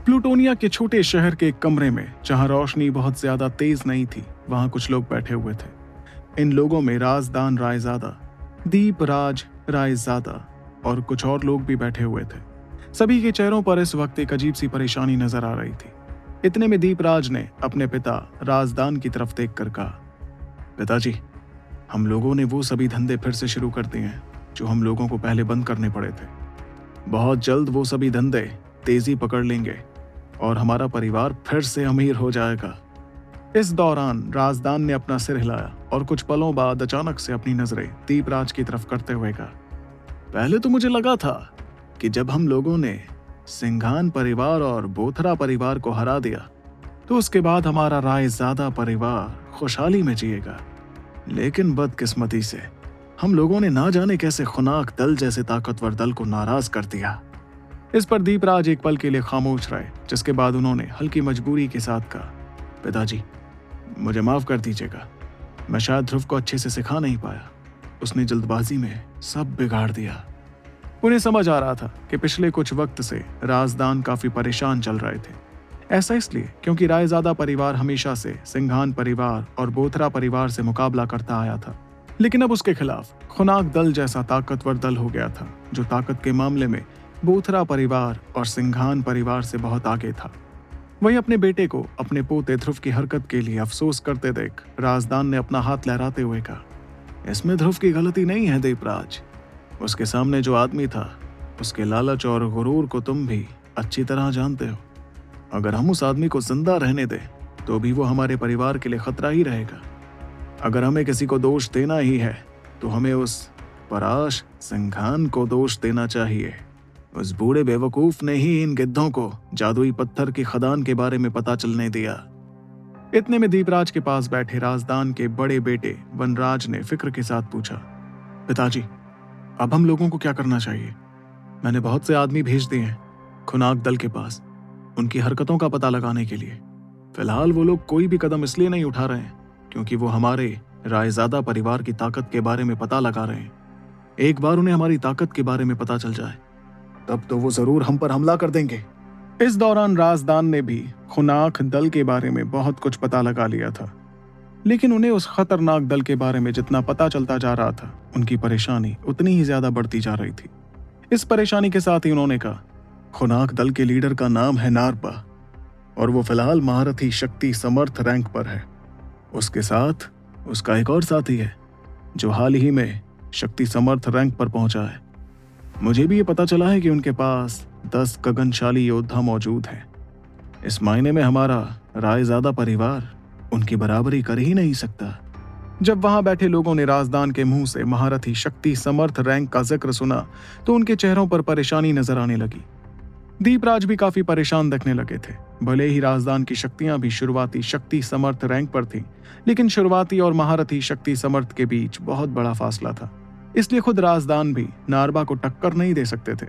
प्लूटोनिया के छोटे शहर के एक कमरे में, जहां रोशनी बहुत ज्यादा तेज नहीं थी, वहां कुछ लोग बैठे हुए थे। इन लोगों में राजदान रायजादा, दीपराज रायजादा और कुछ और लोग भी बैठे हुए थे। सभी के चेहरों पर इस वक्त एक अजीब सी परेशानी नजर आ रही थी। इतने में दीपराज ने अपने पिता राजदान की तरफ देखकर कहा, पिताजी, हम लोगों ने वो सभी धंधे फिर से शुरू कर दिए हैं जो हम लोगों को पहले बंद करने पड़े थे। बहुत जल्द वो सभी धंधे तेजी पकड़ लेंगे और हमारा परिवार फिर से अमीर हो जाएगा। इस दौरान राजदान ने अपना सिर हिलाया और कुछ पलों बाद अचानक से अपनी नजरें दीपराज की तरफ करते हुए कहा, पहले तो मुझे लगा था कि जब हम लोगों ने सिंघान परिवार और बोथरा परिवार को हरा दिया तो उसके बाद हमारा रायजादा परिवार खुशहाली में जिएगा, लेकिन बदकिस्मती से हम लोगों ने ना जाने कैसे खुनाक दल जैसे ताकतवर दल को नाराज कर दिया। इस पर दीपराज एक पल के लिए खामोश रहे, जिसके बाद उन्होंने हल्की मजबूरी के साथ कहा, पिताजी, मुझे माफ कर दीजिएगा, मैं शायद ध्रुव को अच्छे से सिखा नहीं पाया, उसने जल्दबाजी में सब बिगाड़ दिया। उन्हें समझ आ रहा था कि पिछले कुछ वक्त से राजदान काफी परेशान चल रहे थे। ऐसा इसलिए क्योंकि रायजादा परिवार हमेशा से सिंघान परिवार और बोथरा परिवार से मुकाबला करता आया था, लेकिन अब उसके खिलाफ खुनाक दल जैसा ताकतवर दल हो गया था, जो ताकत के मामले में बोथरा परिवार और सिंघान परिवार से बहुत आगे था। वहीं अपने बेटे को अपने पोते ध्रुव की हरकत के लिए अफसोस करते देख राजदान ने अपना हाथ लहराते हुए कहा, इसमें ध्रुव की गलती नहीं है दीपराज। उसके सामने जो आदमी था, उसके लालच और गुरूर को तुम भी अच्छी तरह जानते हो। अगर हम उस आदमी को जिंदा रहने दें तो भी वो हमारे परिवार के लिए खतरा ही रहेगा। अगर हमें किसी को दोष देना ही है तो हमें उस पराश सिंघान को दोष देना चाहिए। उस बूढ़े बेवकूफ ने ही इन गिद्धों को जादुई पत्थर की खदान के बारे में पता चलने दिया। इतने में दीपराज के पास बैठे राजदान के बड़े बेटे वनराज ने फिक्र के साथ पूछा, पिताजी, अब हम लोगों को क्या करना चाहिए? मैंने बहुत से आदमी भेज दिए हैं खुनाक दल के पास, उनकी हरकतों का पता लगाने के लिए। फिलहाल वो लोग कोई भी कदम इसलिए नहीं उठा रहे हैं क्योंकि वो हमारे रायजादा परिवार की ताकत के बारे में पता लगा रहे हैं। एक बार उन्हें हमारी ताकत के बारे में पता चल जाए तब तो वो जरूर हम पर हमला कर देंगे। इस दौरान राजदान ने भी खुनाक दल के बारे में बहुत कुछ पता लगा लिया था, लेकिन उन्हें उस खतरनाक दल के बारे में जितना पता चलता जा रहा था, उनकी परेशानी उतनी ही ज्यादा बढ़ती जा रही थी। इस परेशानी के साथ ही उन्होंने कहा, खुनाक दल के लीडर का नाम है नारपा और वो फिलहाल महारथी शक्ति समर्थ रैंक पर है। उसके साथ उसका एक और साथी है जो हाल ही में शक्ति समर्थ रैंक पर पहुंचा है। मुझे भी ये पता चला है कि उनके पास 10 गगनशाली योद्धा मौजूद हैं। इस मायने में हमारा रायजादा परिवार उनकी बराबरी कर ही नहीं सकता। जब वहां बैठे लोगों ने राजदान के मुंह से महारथी शक्ति समर्थ रैंक का जिक्र सुना तो उनके चेहरों पर परेशानी नजर आने लगी। दीपराज भी काफी परेशान दिखने लगे थे। भले ही राजदान की शक्तियां भी शुरुआती शक्ति समर्थ रैंक पर थीं, लेकिन शुरुआती और महारथी शक्ति समर्थ के बीच बहुत बड़ा फासला था, इसलिए खुद राजदान भी नारबा को टक्कर नहीं दे सकते थे।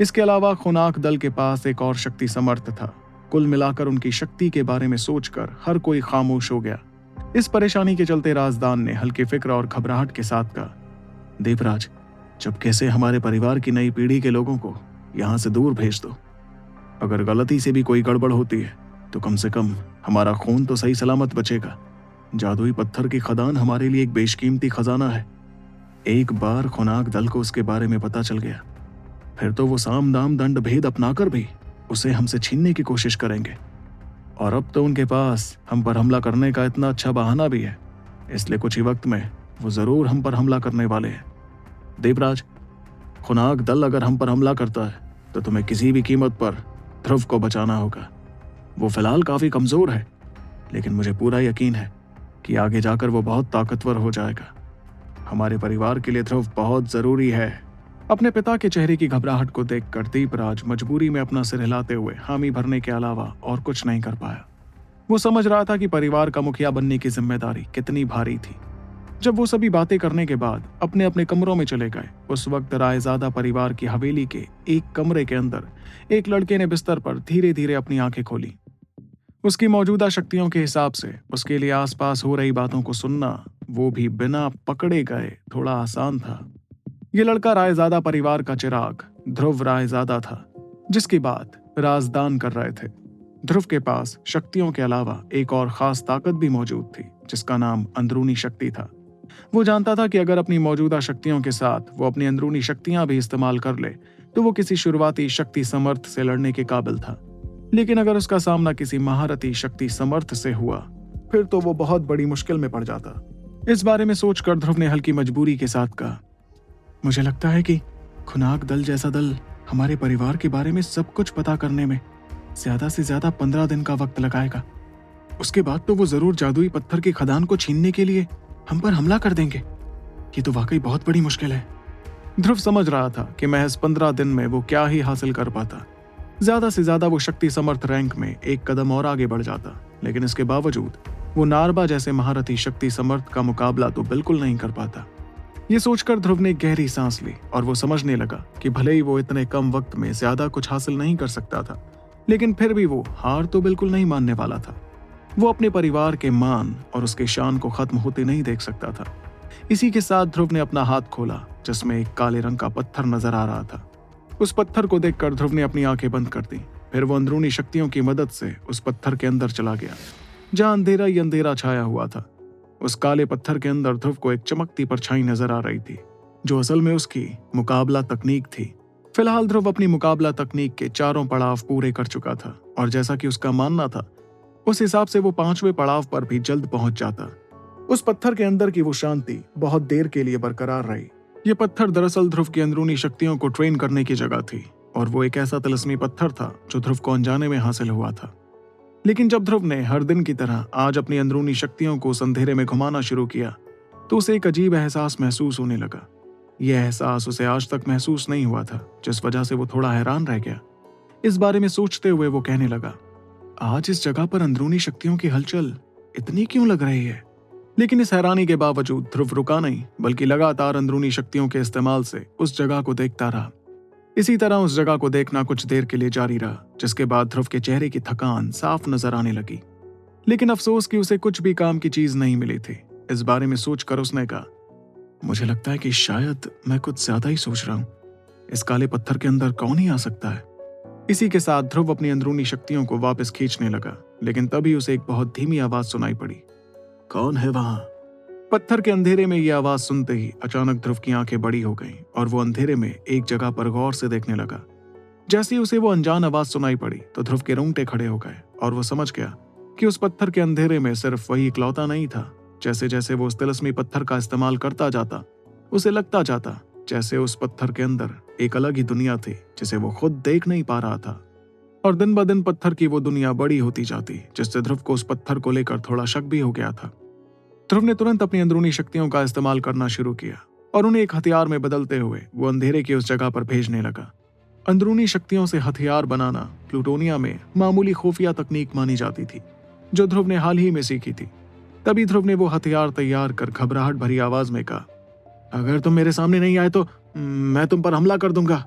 इसके अलावा खुनाक दल के पास एक और शक्ति समर्थ था। कुल मिलाकर उनकी शक्ति के बारे में सोचकर हर कोई खामोश हो गया। इस परेशानी के चलते राजदान ने हल्के फिक्र और घबराहट के साथ कहा, दीपराज, चुपके से हमारे परिवार की नई पीढ़ी के लोगों को यहाँ से दूर भेज दो। अगर गलती से भी कोई गड़बड़ होती है तो कम से कम हमारा खून तो सही सलामत बचेगा। जादुई पत्थर की खदान हमारे लिए एक बेशकीमती खजाना है। एक बार खुनाक दल को उसके बारे में पता चल गया, फिर तो वो साम दाम दंड भेद अपनाकर भी उसे हमसे छीनने की कोशिश करेंगे। और अब तो उनके पास हम पर हमला करने का इतना अच्छा बहाना भी है, इसलिए कुछ ही वक्त में वो जरूर हम पर हमला करने वाले हैं। दीपराज, खुनाक दल अगर हम पर हमला करता है तो तुम्हें किसी भी कीमत पर ध्रुव को बचाना होगा। वो फिलहाल काफी कमजोर है, लेकिन मुझे पूरा यकीन है कि आगे जाकर वो बहुत ताकतवर हो जाएगा। हमारे परिवार के लिए ध्रुव बहुत जरूरी है। अपने पिता के चेहरे की घबराहट को देखकर दीपराज मजबूरी में अपना सिर हिलाते हुए हामी भरने के अलावा और कुछ नहीं कर पाया। वो समझ रहा था कि परिवार का मुखिया बनने की जिम्मेदारी कितनी भारी थी। जब वो सभी बातें करने के बाद अपने अपने कमरों में चले गए, उस वक्त रायजादा परिवार की हवेली के एक कमरे के अंदर एक लड़के ने बिस्तर पर धीरे धीरे अपनी आंखें खोली। उसकी मौजूदा शक्तियों के हिसाब से उसके लिए आसपास हो रही बातों को सुनना, वो भी बिना पकड़े गए, थोड़ा आसान था। ये लड़का रायजादा परिवार का चिराग ध्रुव रायजादा था, जिसकी बात राजदान कर रहे थे। ध्रुव के पास शक्तियों के अलावा एक और खास ताकत भी मौजूद थी, जिसका नाम अंदरूनी शक्ति था। वो जानता था कि अगर अपनी मौजूदा शक्तियों के साथ वो अपनी अंदरूनी शक्तियां भी इस्तेमाल कर ले तो वो किसी शुरुआती शक्ति समर्थ से लड़ने के काबिल था। लेकिन अगर उसका सामना किसी महारथी शक्ति समर्थ से हुआ फिर तो वो बहुत बड़ी मुश्किल में पड़ जाता। इस बारे में सोचकर ध्रुव ने हल्की मजबूरी के साथ कहा, मुझे लगता है कि खुनाक दल जैसा दल हमारे परिवार के बारे में सब कुछ पता करने में ज्यादा से ज्यादा 15 दिन का वक्त लगाएगा। उसके बाद तो वो जरूर जादुई पत्थर की खदान को छीनने के लिए हम पर हमला कर देंगे। ये तो वाकई बहुत बड़ी मुश्किल है। ध्रुव समझ रहा था कि महज 15 दिन में वो क्या ही हासिल कर पाता। ज्यादा से ज्यादा वो शक्ति समर्थ रैंक में एक कदम और आगे बढ़ जाता, लेकिन इसके बावजूद वो नारबा जैसे महारथी शक्ति समर्थ का मुकाबला तो बिल्कुल नहीं कर पाता। ये सोचकर ध्रुव ने गहरी सांस ली और वो समझने लगा कि भले ही वो इतने कम वक्त में ज्यादा कुछ हासिल नहीं कर सकता था, लेकिन फिर भी वो हार तो बिल्कुल नहीं मानने वाला था। वो अपने परिवार के मान और उसके शान को खत्म होते नहीं देख सकता था। इसी के साथ ध्रुव ने अपना हाथ खोला, जिसमें एक काले रंग का पत्थर नजर आ रहा था। उस पत्थर को देखकर ध्रुव ने अपनी आंखें बंद कर दी। फिर वो अंदरूनी शक्तियों की मदद से उस पत्थर के अंदर चला गया, जहां अंधेरा ही अंधेरा छाया हुआ था। उस काले पत्थर के अंदर ध्रुव को एक चमकती परछाई नजर आ रही थी, जो असल में उसकी मुकाबला तकनीक थी। फिलहाल ध्रुव अपनी मुकाबला तकनीक के चारों पड़ाव पूरे कर चुका था और जैसा कि उसका मानना था उस हिसाब से वो 5वें पड़ाव पर भी जल्द पहुंच जाता। उस पत्थर के अंदर की वो शांति बहुत देर के लिए बरकरार रही। ये पत्थर दरअसल ध्रुव की अंदरूनी शक्तियों को ट्रेन करने की जगह थी और वो एक ऐसा तिलिस्मी पत्थर था जो ध्रुव को अनजाने में हासिल हुआ था। लेकिन जब ध्रुव ने हर दिन की तरह आज अपनी अंदरूनी शक्तियों को उस अंधेरे में घुमाना शुरू किया तो उसे एक अजीब एहसास महसूस होने लगा। यह एहसास उसे आज तक महसूस नहीं हुआ था, जिस वजह से वो थोड़ा हैरान रह गया। इस बारे में सोचते हुए वो कहने लगा, आज इस जगह पर अंदरूनी शक्तियों की हलचल इतनी क्यों लग रही है? लेकिन इस हैरानी के बावजूद ध्रुव रुका नहीं, बल्कि लगातार अंदरूनी शक्तियों के इस्तेमाल से उस जगह को देखता रहा। इसी तरह उस जगह को देखना कुछ देर के लिए जारी रहा, जिसके बाद ध्रुव के चेहरे की थकान साफ नजर आने लगी। लेकिन अफसोस कि उसे कुछ भी काम की चीज नहीं मिली थी। इस बारे में सोचकर उसने कहा, मुझे लगता है कि शायद मैं कुछ ज्यादा ही सोच रहा हूँ। इस काले पत्थर के अंदर कौन ही आ सकता है? इसी के साथ ध्रुव अपनी अंदरूनी शक्तियों को वापस खींचने लगा, लेकिन तभी उसे एक बहुत धीमी आवाज सुनाई पड़ी। कौन है वहां? पत्थर के अंधेरे में ये आवाज सुनते ही अचानक ध्रुव की आंखें बड़ी हो गईं और वो अंधेरे में एक जगह पर गौर से देखने लगा। जैसे ही उसे वो अनजान आवाज सुनाई पड़ी तो ध्रुव के रोंगटे खड़े हो गए और वो समझ गया कि उस पत्थर के अंधेरे में सिर्फ वही इकलौता नहीं था। जैसे जैसे वो उस तिलिस्मी पत्थर का इस्तेमाल करता जाता उसे लगता जाता जैसे उस पत्थर के अंदर एक अलग ही दुनिया थी, जिसे वो खुद देख नहीं पा रहा था। और दिन ब दिन पत्थर की वो दुनिया बड़ी होती जाती, जिससे ध्रुव को उस पत्थर को लेकर थोड़ा शक भी हो गया था। ध्रुव ने तुरंत अपनी अंदरूनी शक्तियों का इस्तेमाल करना शुरू किया और उन्हें एक हथियार में बदलते हुए वो अंधेरे की उस जगह पर भेजने लगा। अंदरूनी शक्तियों से हथियार बनाना प्लूटोनिया में मामूली खुफिया तकनीक मानी जाती थी, जो ध्रुव ने हाल ही में सीखी थी। तभी ध्रुव ने वो हथियार तैयार कर घबराहट भरी आवाज में कहा, अगर तुम मेरे सामने नहीं आए तो मैं तुम पर हमला कर दूंगा।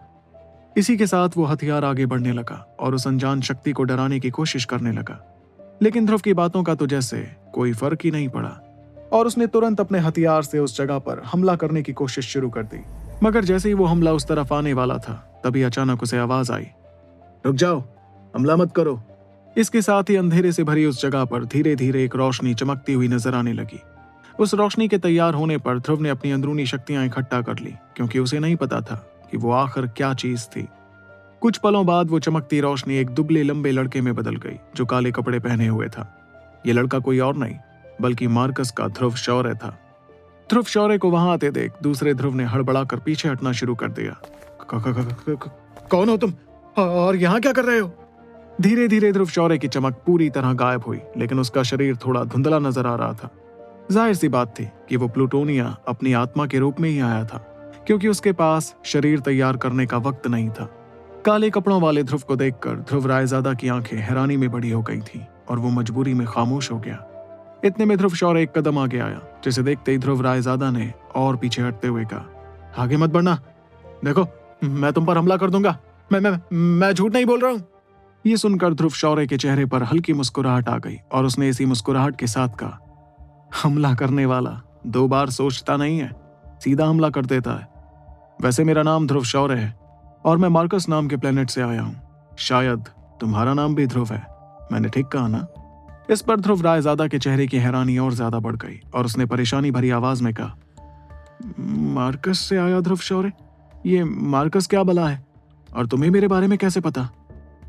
इसी के साथ वो हथियार आगे बढ़ने लगा और उस अनजान शक्ति को डराने की कोशिश करने लगा। लेकिन ध्रुव की बातों का तो जैसे कोई फर्क ही नहीं पड़ा और उसने तुरंत अपने हथियार से उस जगह पर हमला करने की कोशिश शुरू कर दी। मगर जैसे ही वो हमला उस तरफ आने वाला था तभी अचानक उसे आवाज आई, रुक जाओ, हमला मत करो। इसके साथ ही अंधेरे से भरी उस जगह पर धीरे धीरे एक रोशनी चमकती हुई नजर आने लगी। उस रोशनी के तैयार होने पर ध्रुव ने अपनी अंदरूनी शक्तियां इकट्ठा कर ली, क्योंकि उसे नहीं पता था कि वो आखिर क्या चीज थी। कुछ पलों बाद वो चमकती रोशनी एक दुबले लंबे लड़के में बदल गई, जो काले कपड़े पहने हुए था। ये लड़का कोई और नहीं बल्कि मार्कस का ध्रुव शौर्य था। ध्रुव शौर्य को वहां आते देख दूसरे ध्रुव ने हड़बड़ा कर पीछे हटना शुरू कर दिया। कौन हो तुम और यहाँ क्या कर रहे हो? धीरे धीरे ध्रुव शौर्य की चमक पूरी तरह गायब हुई, लेकिन उसका शरीर थोड़ा धुंधला नजर आ रहा था। जाहिर सी बात थी कि वो प्लूटोनिया अपनी आत्मा के रूप में ही आया था, क्योंकि उसके पास शरीर तैयार करने का वक्त नहीं था। काले कपड़ों वाले ध्रुव को देखकर ध्रुव रायजादा की आंखें हैरानी में बड़ी हो गई थीं और वो मजबूरी में खामोश हो गया। इतने में ध्रुव शौर्य एक कदम आगे आया, जिसे देखते ही ध्रुव रायजादा ने और पीछे हटते हुए कहा, आगे मत बढ़ना, देखो मैं तुम पर हमला कर दूंगा। मैं झूठ नहीं बोल रहा हूँ। ये सुनकर ध्रुव शौर्य के चेहरे पर हल्की मुस्कुराहट आ गई और उसने इसी मुस्कुराहट के साथ कहा, हमला करने वाला 2 बार सोचता नहीं है, सीधा हमला कर देता है। वैसे मेरा नाम ध्रुव शौर्य है और मैं मार्कस नाम के प्लेनेट से आया हूँ। शायद तुम्हारा नाम भी ध्रुव है, मैंने ठीक कहा ना? इस पर ध्रुव रायजादा के चेहरे की हैरानी और ज्यादा बढ़ गई और उसने परेशानी भरी आवाज में कहा, मार्कस से आया ध्रुव शौर्य? ये मार्कस क्या बला है? और तुम्हें मेरे बारे में कैसे पता?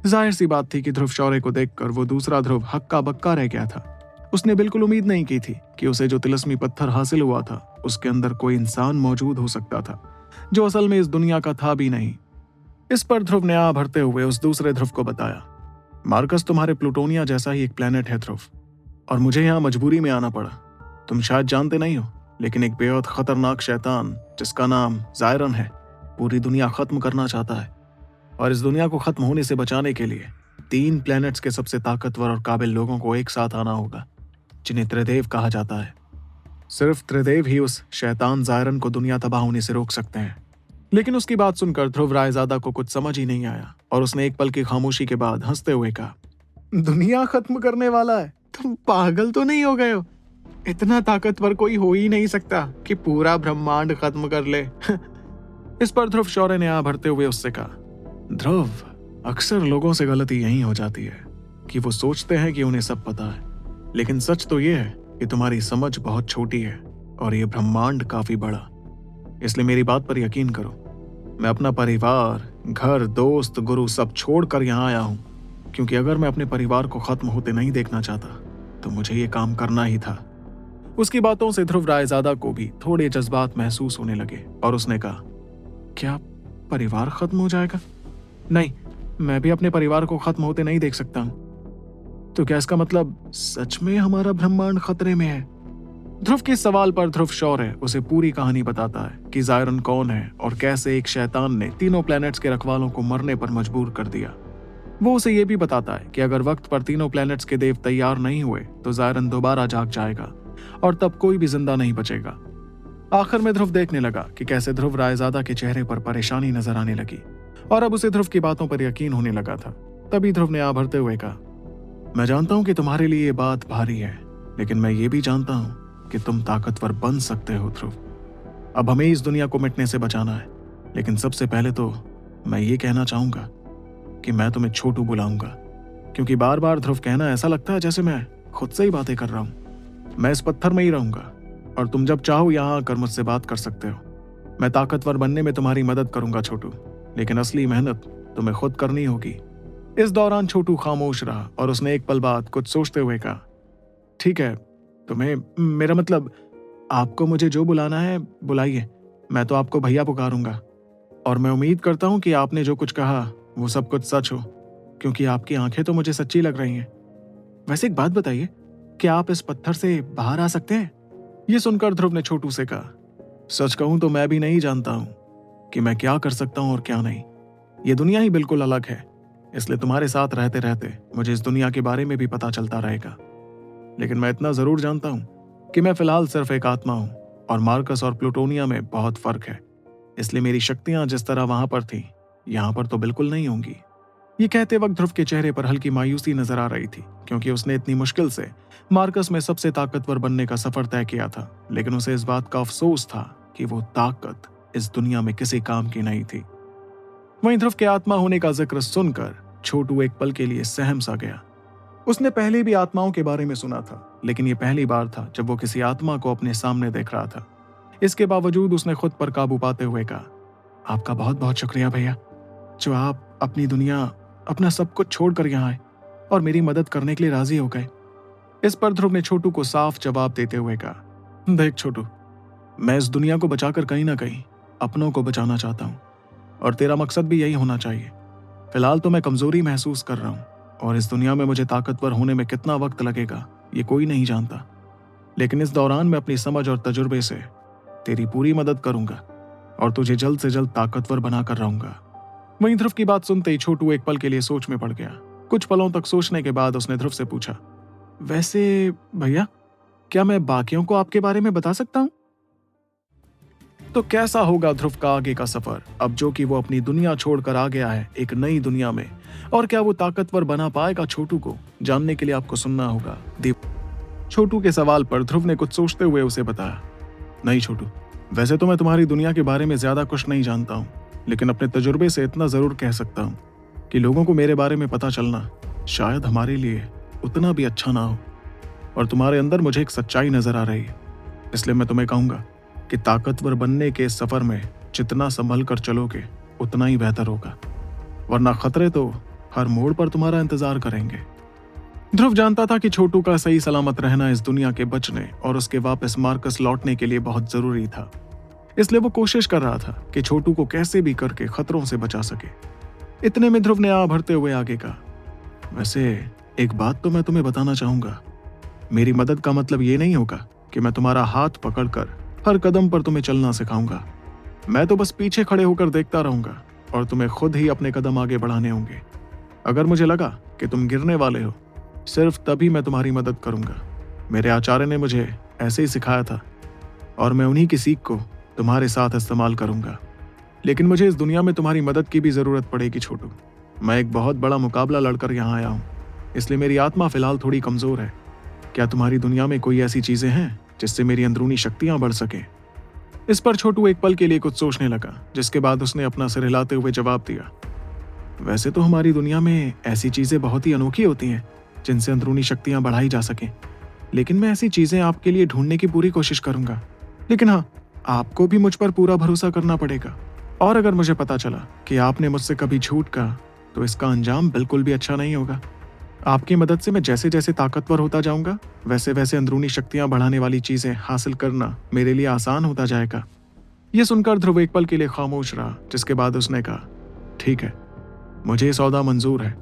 जाहिर सी बात थी कि ध्रुव शौर्य को देखकर वो दूसरा ध्रुव हक्का बक्का रह गया था। उसने बिल्कुल उम्मीद नहीं की थी कि उसे जो तिलस्मी पत्थर हासिल हुआ था उसके अंदर कोई इंसान मौजूद हो सकता था, जो असल में इस दुनिया का था भी नहीं। इस पर ध्रुव ने आ भरते हुए उस दूसरे ध्रुव को बताया, मार्कस तुम्हारे प्लूटोनिया जैसा ही एक प्लेनेट है ध्रुव, और मुझे यहाँ मजबूरी में आना पड़ा। तुम शायद जानते नहीं हो, लेकिन एक बेहद खतरनाक शैतान जिसका नाम जायरन है पूरी दुनिया खत्म करना चाहता है, और इस दुनिया को खत्म होने से बचाने के लिए 3 प्लैनेट्स के सबसे ताकतवर और काबिल लोगों को एक साथ आना होगा, जिन्हें त्रिदेव कहा जाता है। सिर्फ त्रिदेव ही उस शैतान जायरन को दुनिया तबाह होने से रोक सकते हैं। लेकिन उसकी बात सुनकर ध्रुव रायजादा को कुछ समझ ही नहीं आया और उसने एक पल की खामोशी के बाद हंसते हुए कहा, दुनिया खत्म करने वाला है? तुम पागल तो नहीं हो गए हो? इतना ताकतवर कोई हो ही नहीं सकता कि पूरा ब्रह्मांड खत्म कर ले। इस पर ध्रुव शौर्य ने आ भरते हुए उससे कहा, ध्रुव, अक्सर लोगों से गलती यही हो जाती है कि वो सोचते हैं कि उन्हें सब पता है, लेकिन सच तो ये है कि तुम्हारी समझ बहुत छोटी है और ये ब्रह्मांड काफी बड़ा। इसलिए मेरी बात पर यकीन करो, मैं अपना परिवार, घर, दोस्त, गुरु सब छोड़कर यहाँ आया हूँ, क्योंकि अगर मैं अपने परिवार को खत्म होते नहीं देखना चाहता तो मुझे ये काम करना ही था। उसकी बातों से ध्रुव रायजादा को भी थोड़े जज्बात महसूस होने लगे और उसने कहा, क्या परिवार खत्म हो जाएगा? नहीं, मैं भी अपने परिवार को खत्म होते नहीं देख सकता हूं। तो क्या इसका मतलब सच में हमारा ब्रह्मांड खतरे में है? ध्रुव के सवाल पर ध्रुव शौर्य उसे पूरी कहानी बताता है कि जायरन कौन है और कैसे एक शैतान ने तीनों प्लैनेट्स के रखवालों को मरने पर मजबूर कर दिया। वो उसे ये भी बताता है कि अगर वक्त पर तीनों प्लैनेट्स के देव तैयार नहीं हुए तो जायरन दोबारा जाग जाएगा और तब कोई भी जिंदा नहीं बचेगा। आखिर में ध्रुव देखने लगा कि कैसे ध्रुव रायजादा के चेहरे पर परेशानी नजर आने लगी और अब उसे ध्रुव की बातों पर यकीन होने लगा था। तभी ध्रुव ने आ भरते हुए कहा, मैं जानता हूं कि तुम्हारे लिए ये बात भारी है, लेकिन मैं ये भी जानता हूं कि तुम ताकतवर बन सकते हो ध्रुव। अब हमें इस दुनिया को मिटने से बचाना है, लेकिन सबसे पहले तो मैं ये कहना चाहूंगा कि मैं तुम्हें छोटू बुलाऊंगा, क्योंकि बार बार ध्रुव कहना ऐसा लगता है जैसे मैं खुद से ही बातें कर रहा हूं। मैं इस पत्थर में ही रहूंगा और तुम जब चाहो यहाँ आकर मुझसे बात कर सकते हो। मैं ताकतवर बनने में तुम्हारी मदद करूंगा छोटू, लेकिन असली मेहनत तुम्हें खुद करनी होगी। इस दौरान छोटू खामोश रहा और उसने एक पल बाद कुछ सोचते हुए कहा, ठीक है, तुम्हें, मेरा मतलब, आपको मुझे जो बुलाना है बुलाइए, मैं तो आपको भैया पुकारूंगा। और मैं उम्मीद करता हूं कि आपने जो कुछ कहा वो सब कुछ सच हो, क्योंकि आपकी आंखें तो मुझे सच्ची लग रही हैं। वैसे एक बात बताइए, क्या आप इस पत्थर से बाहर आ सकते हैं? ये सुनकर ध्रुव ने छोटू से कहा, सच कहूं तो मैं भी नहीं जानता हूं कि मैं क्या कर सकता हूं और क्या नहीं। ये दुनिया ही बिल्कुल अलग है, इसलिए तुम्हारे साथ रहते रहते मुझे इस दुनिया के बारे में भी पता चलता रहेगा। लेकिन मैं इतना जरूर जानता हूं कि मैं फिलहाल सिर्फ एक आत्मा हूं और मार्कस और प्लूटोनिया में बहुत फर्क है, इसलिए मेरी शक्तियां जिस तरह वहां पर थी यहां पर तो बिल्कुल नहीं होंगी। ये कहते वक्त ध्रुव के चेहरे पर हल्की मायूसी नजर आ रही थी, क्योंकि उसने इतनी मुश्किल से मार्कस में सबसे ताकतवर बनने का सफर तय किया था, लेकिन उसे इस बात का अफसोस था कि वो ताकत इस दुनिया में किसी काम की नहीं थी। वहीं ध्रुव के आत्मा होने का जिक्र सुनकर छोटू एक पल के लिए सहम सा गया। उसने पहले भी आत्माओं के बारे में सुना था, लेकिन ये पहली बार था जब वो किसी आत्मा को अपने सामने देख रहा था। इसके बावजूद उसने खुद पर काबू पाते हुए कहा, आपका बहुत बहुत शुक्रिया भैया, जो आप अपनी दुनिया, अपना सब कुछ छोड़कर यहाँ आए और मेरी मदद करने के लिए राजी हो गए। इस पर ध्रुव ने छोटू को साफ जवाब देते हुए कहा, देख छोटू, मैं इस दुनिया को बचाकर कहीं ना कहीं अपनों को बचाना चाहता हूँ, और तेरा मकसद भी यही होना चाहिए। फिलहाल तो मैं कमजोरी महसूस कर रहा हूँ और इस दुनिया में मुझे ताकतवर होने में कितना वक्त लगेगा ये कोई नहीं जानता, लेकिन इस दौरान मैं अपनी समझ और तजुर्बे से तेरी पूरी मदद करूंगा और तुझे जल्द से जल्द ताकतवर बनाकर रहूंगा। वहीं ध्रुव की बात सुनते ही छोटू एक पल के लिए सोच में पड़ गया। कुछ पलों तक सोचने के बाद उसने ध्रुव से पूछा, वैसे भैया, क्या मैं बाकियों को आपके बारे में बता सकता हूं? तो कैसा होगा ध्रुव का आगे का सफर, अब जो कि वो अपनी दुनिया छोड़कर आ गया है एक नई दुनिया में, और क्या वो ताकतवर बना पाएगा छोटू को? जानने के लिए आपको सुनना होगा। छोटू के सवाल पर ध्रुव ने कुछ सोचते हुए उसे बताया, नहीं छोटू, वैसे तो मैं तुम्हारी दुनिया के बारे में ज्यादा कुछ नहीं जानता हूँ, लेकिन अपने तजुर्बे से इतना जरूर कह सकता हूँ कि लोगों को मेरे बारे में पता चलना शायद हमारे लिए उतना भी अच्छा ना हो, और तुम्हारे अंदर मुझे एक सच्चाई नजर आ रही है। इसलिए मैं तुम्हें कहूंगा कि ताकतवर बनने के इस सफर में जितना संभल कर चलोगे उतना ही बेहतर होगा, वरना खतरे तो हर मोड़ पर तुम्हारा इंतजार करेंगे। ध्रुव जानता था कि छोटू का सही सलामत रहना इस दुनिया के बचने और उसके वापस मार्कस लौटने के लिए बहुत जरूरी था। इसलिए वो कोशिश कर रहा था कि छोटू को कैसे भी करके खतरों से बचा सके। इतने में ध्रुव ने आ भरते हुए आगे कहा, वैसे एक बात तो मैं तुम्हें बताना चाहूंगा। मेरी मदद का मतलब ये नहीं होगा कि मैं तुम्हारा हाथ पकड़कर हर कदम पर तुम्हें चलना सिखाऊंगा। मैं तो बस पीछे खड़े होकर देखता रहूंगा और तुम्हें खुद ही अपने कदम आगे बढ़ाने होंगे। अगर मुझे लगा कि तुम गिरने वाले हो, सिर्फ तभी मैं तुम्हारी मदद करूंगा। मेरे आचार्य ने मुझे ऐसे ही सिखाया था और मैं उन्हीं की सीख को तुम्हारे साथ इस्तेमाल करूंगा। लेकिन मुझे इस दुनिया में तुम्हारी मदद की भी जरूरत पड़ेगी छोटू। मैं एक बहुत बड़ा मुकाबला लड़कर यहाँ आया हूँ, इसलिए मेरी आत्मा फिलहाल थोड़ी कमजोर है। क्या तुम्हारी दुनिया में कोई ऐसी चीजें हैं जिससे मेरी अंदरूनी शक्तियां बढ़ सके? इस पर छोटू एक पल के लिए कुछ सोचने लगा, जिसके बाद उसने अपना सिर हिलाते हुए जवाब दिया, वैसे तो हमारी दुनिया में ऐसी चीजें बहुत ही अनोखी होती हैं जिनसे अंदरूनी शक्तियां बढ़ाई जा सकें, लेकिन मैं ऐसी चीजें आपके लिए ढूंढने की पूरी कोशिश करूंगा। लेकिन हाँ, आपको भी मुझ पर पूरा भरोसा करना पड़ेगा, और अगर मुझे पता चला कि आपने मुझसे कभी झूठ कहा तो इसका अंजाम बिल्कुल भी अच्छा नहीं होगा। आपकी मदद से मैं जैसे जैसे ताकतवर होता जाऊंगा, वैसे वैसे अंदरूनी शक्तियां बढ़ाने वाली चीजें हासिल करना मेरे लिए आसान होता जाएगा। यह सुनकर ध्रुव एक पल के लिए खामोश रहा, जिसके बाद उसने कहा, ठीक है, मुझे ये सौदा मंजूर है।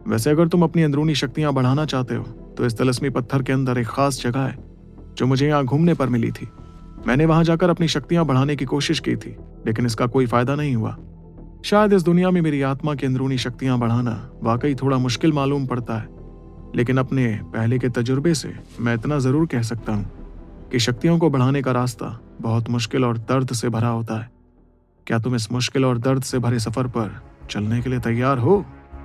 वैसे अगर तुम अपनी अंदरूनी शक्तियां बढ़ाना चाहते हो तो इस तिलिस्मी पत्थर के अंदर एक खास जगह है जो मुझे यहाँ घूमने पर मिली थी। मैंने वहां जाकर अपनी शक्तियां बढ़ाने की कोशिश की थी, लेकिन इसका कोई फायदा नहीं हुआ। शायद इस दुनिया में मेरी आत्मा की अंदरूनी शक्तियां बढ़ाना वाकई थोड़ा मुश्किल मालूम पड़ता है, लेकिन अपने पहले के तजुर्बे से मैं इतना जरूर कह सकता हूँ कि शक्तियों को बढ़ाने का रास्ता बहुत मुश्किल और दर्द से भरा होता है। क्या तुम इस मुश्किल और दर्द से भरे सफर पर चलने के लिए तैयार हो?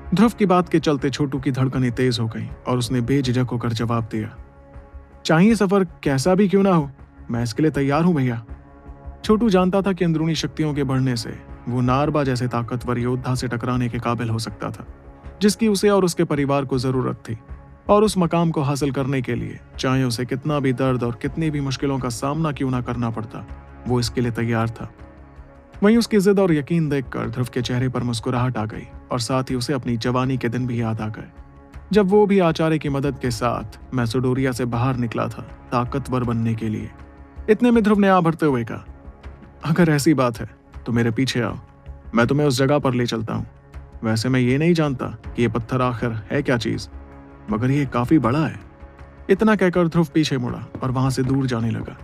ध्रुव की बात के चलते छोटू की धड़कनें तेज हो गईं और उसने बेझिझक होकर जवाब दिया, चाहिए सफर कैसा भी क्यों ना हो, मैं इसके लिए तैयार हूं भैया। छोटू जानता था कि अंदरूनी शक्तियों के बढ़ने से वो नारबा जैसे ताकतवर योद्धा से टकराने के काबिल हो सकता था, जिसकी उसे और उसके परिवार को जरूरत थी। और उस मकाम को हासिल करने के लिए चाहे उसे कितना भी दर्द और कितनी भी मुश्किलों का सामना क्यों ना करना पड़ता, वो इसके लिए तैयार था। वहीं उसकी जिद और यकीन देखकर ध्रुव के चेहरे पर मुस्कुराहट आ गई, और साथ ही उसे अपनी जवानी के दिन भी याद आ गए, जब वो भी आचार्य की मदद के साथ मैसेडोरिया से बाहर निकला था ताकतवर बनने के लिए। इतने में ध्रुव ने आ भरते हुए कहा, अगर ऐसी बात है तो मेरे पीछे आओ, मैं तुम्हें उस जगह पर ले चलता हूँ। वैसे मैं ये नहीं जानता कि ये पत्थर आखिर है क्या चीज, मगर ये काफी बड़ा है। इतना कहकर ध्रुव पीछे मुड़ा और वहां से दूर जाने लगा।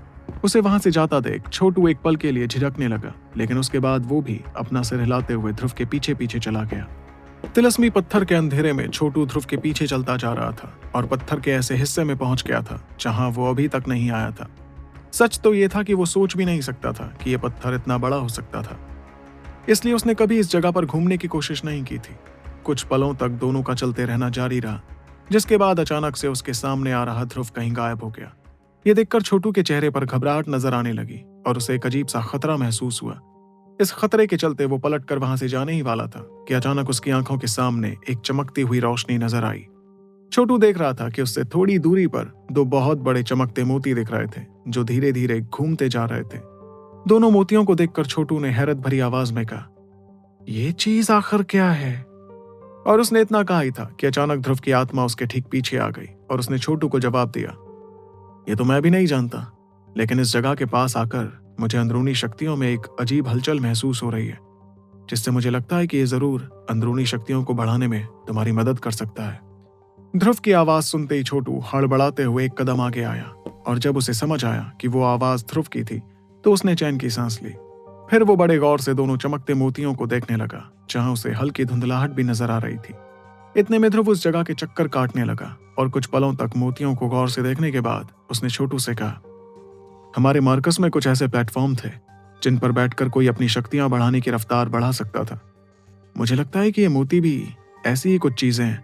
उसे वहां से जाता देख छोटू एक पल के लिए झिझकने लगा, लेकिन उसके बाद वो भी अपना सिर हिलाते हुए ध्रुव के पीछे पीछे चला गया। तिलिस्मी पत्थर के अंधेरे में छोटू ध्रुव के पीछे चलता जा रहा था और पत्थर के ऐसे हिस्से में पहुंच गया था जहां वो अभी तक नहीं आया था। सच तो ये था कि वो सोच भी नहीं सकता था कि यह पत्थर इतना बड़ा हो सकता था, इसलिए उसने कभी इस जगह पर घूमने की कोशिश नहीं की थी। कुछ पलों तक दोनों का चलते रहना जारी रहा, जिसके बाद अचानक से उसके सामने आ रहा ध्रुव कहीं गायब हो गया। ये देखकर छोटू के चेहरे पर घबराहट नजर आने लगी और उसे एक अजीब सा खतरा महसूस हुआ। इस खतरे के चलते वो पलट कर वहां से जाने ही वाला था कि अचानक उसकी आंखों के सामने एक चमकती हुई रोशनी नजर आई। छोटू देख रहा था कि उससे थोड़ी दूरी पर दो बहुत बड़े चमकते मोती दिख रहे थे जो धीरे धीरे घूमते जा रहे थे। दोनों मोतियों को देखकर छोटू ने हैरत भरी आवाज में कहा, ये चीज आखिर क्या है? और उसने इतना कहा ही था कि अचानक ध्रुव की आत्मा उसके ठीक पीछे आ गई और उसने छोटू को जवाब दिया, ये तो मैं भी नहीं जानता, लेकिन इस जगह के पास आकर मुझे अंदरूनी शक्तियों में एक अजीब हलचल महसूस हो रही है, जिससे मुझे लगता है कि ये जरूर अंदरूनी शक्तियों को बढ़ाने में तुम्हारी मदद कर सकता है। ध्रुव की आवाज सुनते ही छोटू हड़बड़ाते हुए एक कदम आगे आया, और जब उसे समझ आया कि वो आवाज ध्रुव की थी तो उसने चैन की सांस ली। फिर वो बड़े गौर से दोनों चमकते मोतियों को देखने लगा जहां उसे हल्की धुंधलाहट भी नजर आ रही थी। इतने में ध्रुव उस जगह के चक्कर काटने लगा और कुछ पलों तक मोतियों को गौर से देखने के बाद उसने छोटू से कहा, हमारे मार्कस में कुछ ऐसे प्लेटफॉर्म थे जिन पर बैठकर कोई अपनी शक्तियां बढ़ाने की रफ्तार बढ़ा सकता था। मुझे लगता है कि ये मोती भी ऐसी ही कुछ चीजें हैं।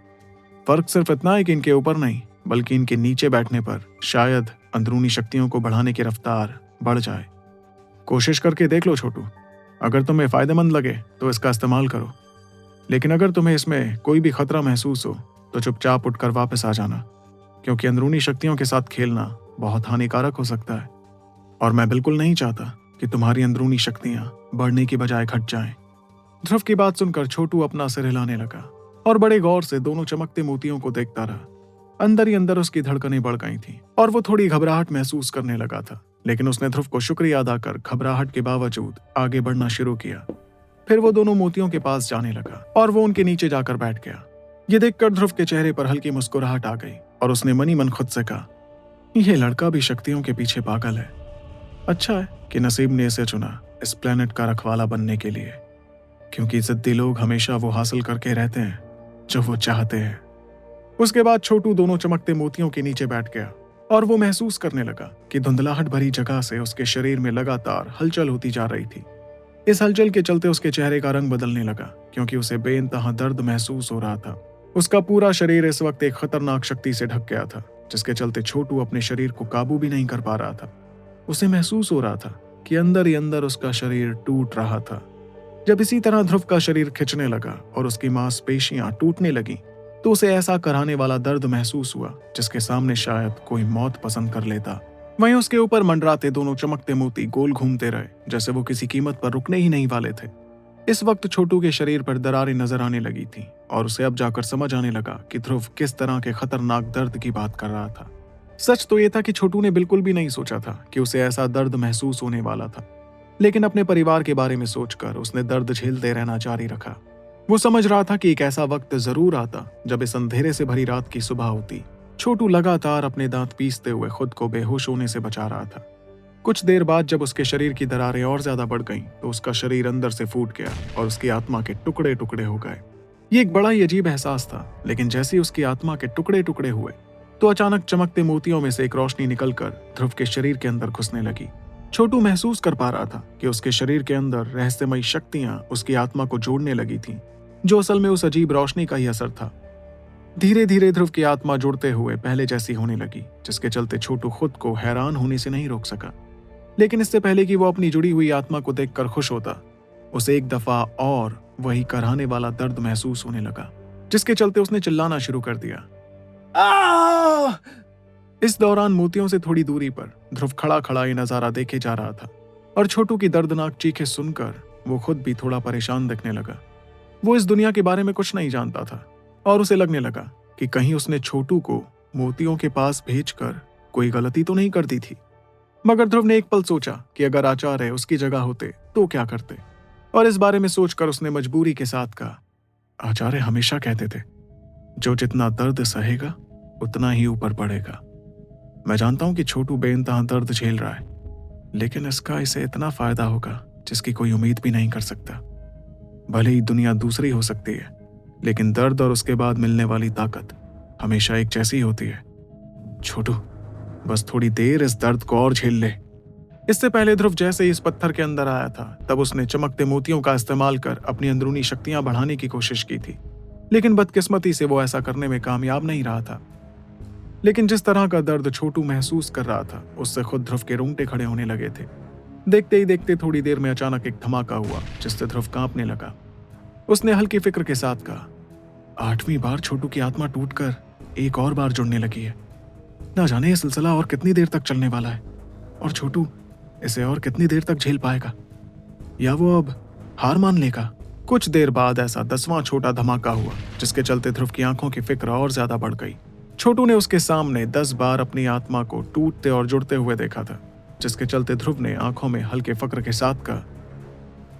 फर्क सिर्फ इतना है कि इनके ऊपर नहीं बल्कि इनके नीचे बैठने पर शायद अंदरूनी शक्तियों को बढ़ाने की रफ्तार बढ़ जाए। कोशिश करके देख लो छोटू, अगर तुम्हें फायदेमंद लगे तो इसका इस्तेमाल करो, लेकिन अगर तुम्हें इसमें कोई भी खतरा महसूस हो तो चुपचाप उठकर वापस आ जाना, क्योंकि अंदरूनी शक्तियों के साथ खेलना बहुत हानिकारक हो सकता है और मैं बिल्कुल नहीं चाहता कि तुम्हारी अंदरूनी शक्तियां बढ़ने की बजाय घट जाएं। ध्रुव की बात सुनकर छोटू अपना सिर हिलाने लगा और बड़े गौर से दोनों चमकते मोतियों को देखता रहा। अंदर ही अंदर उसकी धड़कनें बढ़ गई थीं और वो थोड़ी घबराहट महसूस करने लगा था, लेकिन उसने ध्रुव को शुक्रिया अदा कर घबराहट के बावजूद आगे बढ़ना शुरू किया। फिर वो दोनों मोतियों के पास जाने लगा और वो उनके नीचे जाकर बैठ गया। ये देखकर ध्रुव के चेहरे पर हल्की मुस्कुराहट आ गई और उसने मनी मन खुद से कहा, यह लड़का भी शक्तियों के पीछे पागल है। अच्छा है कि नसीब ने इसे चुना इस प्लेनेट का रखवाला बनने के लिए, क्योंकि जिद्दी लोग हमेशा वो हासिल करके रहते हैं जो वो चाहते हैं। उसके बाद छोटू दोनों चमकते मोतियों के नीचे बैठ गया और वो महसूस करने लगा कि धुंधलाहट भरी जगह से उसके शरीर में लगातार हलचल होती जा रही थी। इस हलचल के चलते उसके चेहरे का रंग बदलने लगा, क्योंकि उसे बेइंतहा दर्द महसूस हो रहा था। उसका पूरा शरीर इस वक्त एक खतरनाक शक्ति से ढक गया था, जिसके चलते छोटू अपने शरीर को काबू भी नहीं कर पा रहा था। उसे महसूस हो रहा था कि अंदर ही अंदर उसका शरीर टूट रहा था। जब इसी तरह ध्रुव का शरीर खिंचने लगा और उसकी मांसपेशियां टूटने लगी तो उसे ऐसा कराने वाला दर्द महसूस हुआ जिसके सामने शायद कोई मौत पसंद कर लेता। वहीं उसके ऊपर मंडराते दोनों चमकते मोती गोल घूमते रहे, जैसे वो किसी कीमत पर रुकने ही नहीं वाले थे। इस वक्त छोटू के शरीर पर दरारें नजर आने लगी थी और उसे अब जाकर समझ आने लगा कि ध्रुव किस तरह के खतरनाक दर्द की बात कर रहा था। सच तो यह था कि छोटू ने बिल्कुल भी नहीं सोचा था कि उसे ऐसा दर्द महसूस होने वाला था, लेकिन अपने परिवार के बारे में सोचकर उसने दर्द झेलते रहना जारी रखा। वो समझ रहा था कि एक ऐसा वक्त जरूर आता जब इस अंधेरे से भरी रात की सुबह होती। छोटू लगातार अपने दांत पीसते हुए खुद को बेहोश होने से बचा रहा था। कुछ देर बाद जब उसके शरीर की दरारें और ज्यादा बढ़ गईं, तो उसका शरीर अंदर से फूट गया और उसकी आत्मा के टुकड़े टुकड़े हो गए। ये एक बड़ा ही अजीब एहसास था, लेकिन जैसे ही उसकी आत्मा के टुकड़े टुकड़े हुए तो अचानक चमकते मोतियों में से एक रोशनी निकलकर ध्रुव के शरीर के अंदर घुसने लगी। छोटू महसूस कर पा रहा था कि उसके शरीर के अंदर रहस्यमयी शक्तियां उसकी आत्मा को जोड़ने लगी थीं, जो असल में उस अजीब रोशनी का ही असर था। धीरे धीरे ध्रुव की आत्मा जुड़ते हुए पहले जैसी होने लगी, जिसके चलते छोटू खुद को हैरान होने से नहीं रोक सका। लेकिन इससे पहले कि वो अपनी जुड़ी हुई आत्मा को देखकर खुश होता, उसे एक दफा और वही कराने वाला दर्द महसूस होने लगा, जिसके चलते उसने चिल्लाना शुरू कर दिया। आ! इस दौरान मोतियों से थोड़ी दूरी पर ध्रुव खड़ा खड़ा ये नजारा देखे जा रहा था और छोटू की दर्दनाक चीखें सुनकर वो खुद भी थोड़ा परेशान दिखने लगा। वो इस दुनिया के बारे में कुछ नहीं जानता था और उसे लगने लगा कि कहीं उसने छोटू को मोतियों के पास भेजकर कोई गलती तो नहीं कर दी थी। मगर ध्रुव ने एक पल सोचा कि अगर आचार्य उसकी जगह होते तो क्या करते, और इस बारे में सोचकर उसने मजबूरी के साथ कहा, आचार्य हमेशा कहते थे, जो जितना दर्द सहेगा उतना ही ऊपर बढ़ेगा। मैं जानता हूं कि छोटू बेइंतहा दर्द झेल रहा है, लेकिन इसका इसे इतना फायदा होगा जिसकी कोई उम्मीद भी नहीं कर सकता। भले ही दुनिया दूसरी हो सकती है, लेकिन दर्द और उसके बाद मिलने वाली ताकत हमेशा एक जैसी होती है। छोटू, बस थोड़ी देर इस दर्द को और झेल ले। इससे पहले ध्रुव जैसे ही इस पत्थर के अंदर आया था, तब उसने चमकते मोतियों का इस्तेमाल कर अपनी अंदरूनी शक्तियां बढ़ाने की कोशिश की थी, लेकिन बदकिस्मती से वो ऐसा करने में कामयाब नहीं रहा था। लेकिन जिस तरह का दर्द छोटू महसूस कर रहा था, उससे खुद ध्रुव के रोंगटे खड़े होने लगे थे। देखते ही देखते थोड़ी देर में अचानक एक धमाका हुआ, जिससे ध्रुव कांपने लगा। उसने हल्की फिक्र के साथ कहा, 8वीं बार छोटू की आत्मा टूटकर एक और बार जुड़ने लगी है। ना जाने ये सिलसिला और कितनी देर तक चलने वाला है, और छोटू इसे और कितनी देर तक झेल पाएगा, या वो अब हार मान लेगा। कुछ देर बाद ऐसा 10वां छोटा धमाका हुआ, जिसके चलते ध्रुव की आंखों की फिक्र और ज्यादा बढ़ गई। छोटू ने उसके सामने 10 बार अपनी आत्मा को टूटते और जुड़ते हुए देखा था, जिसके चलते ध्रुव ने आंखों में हल्के फक्र के साथ कहा,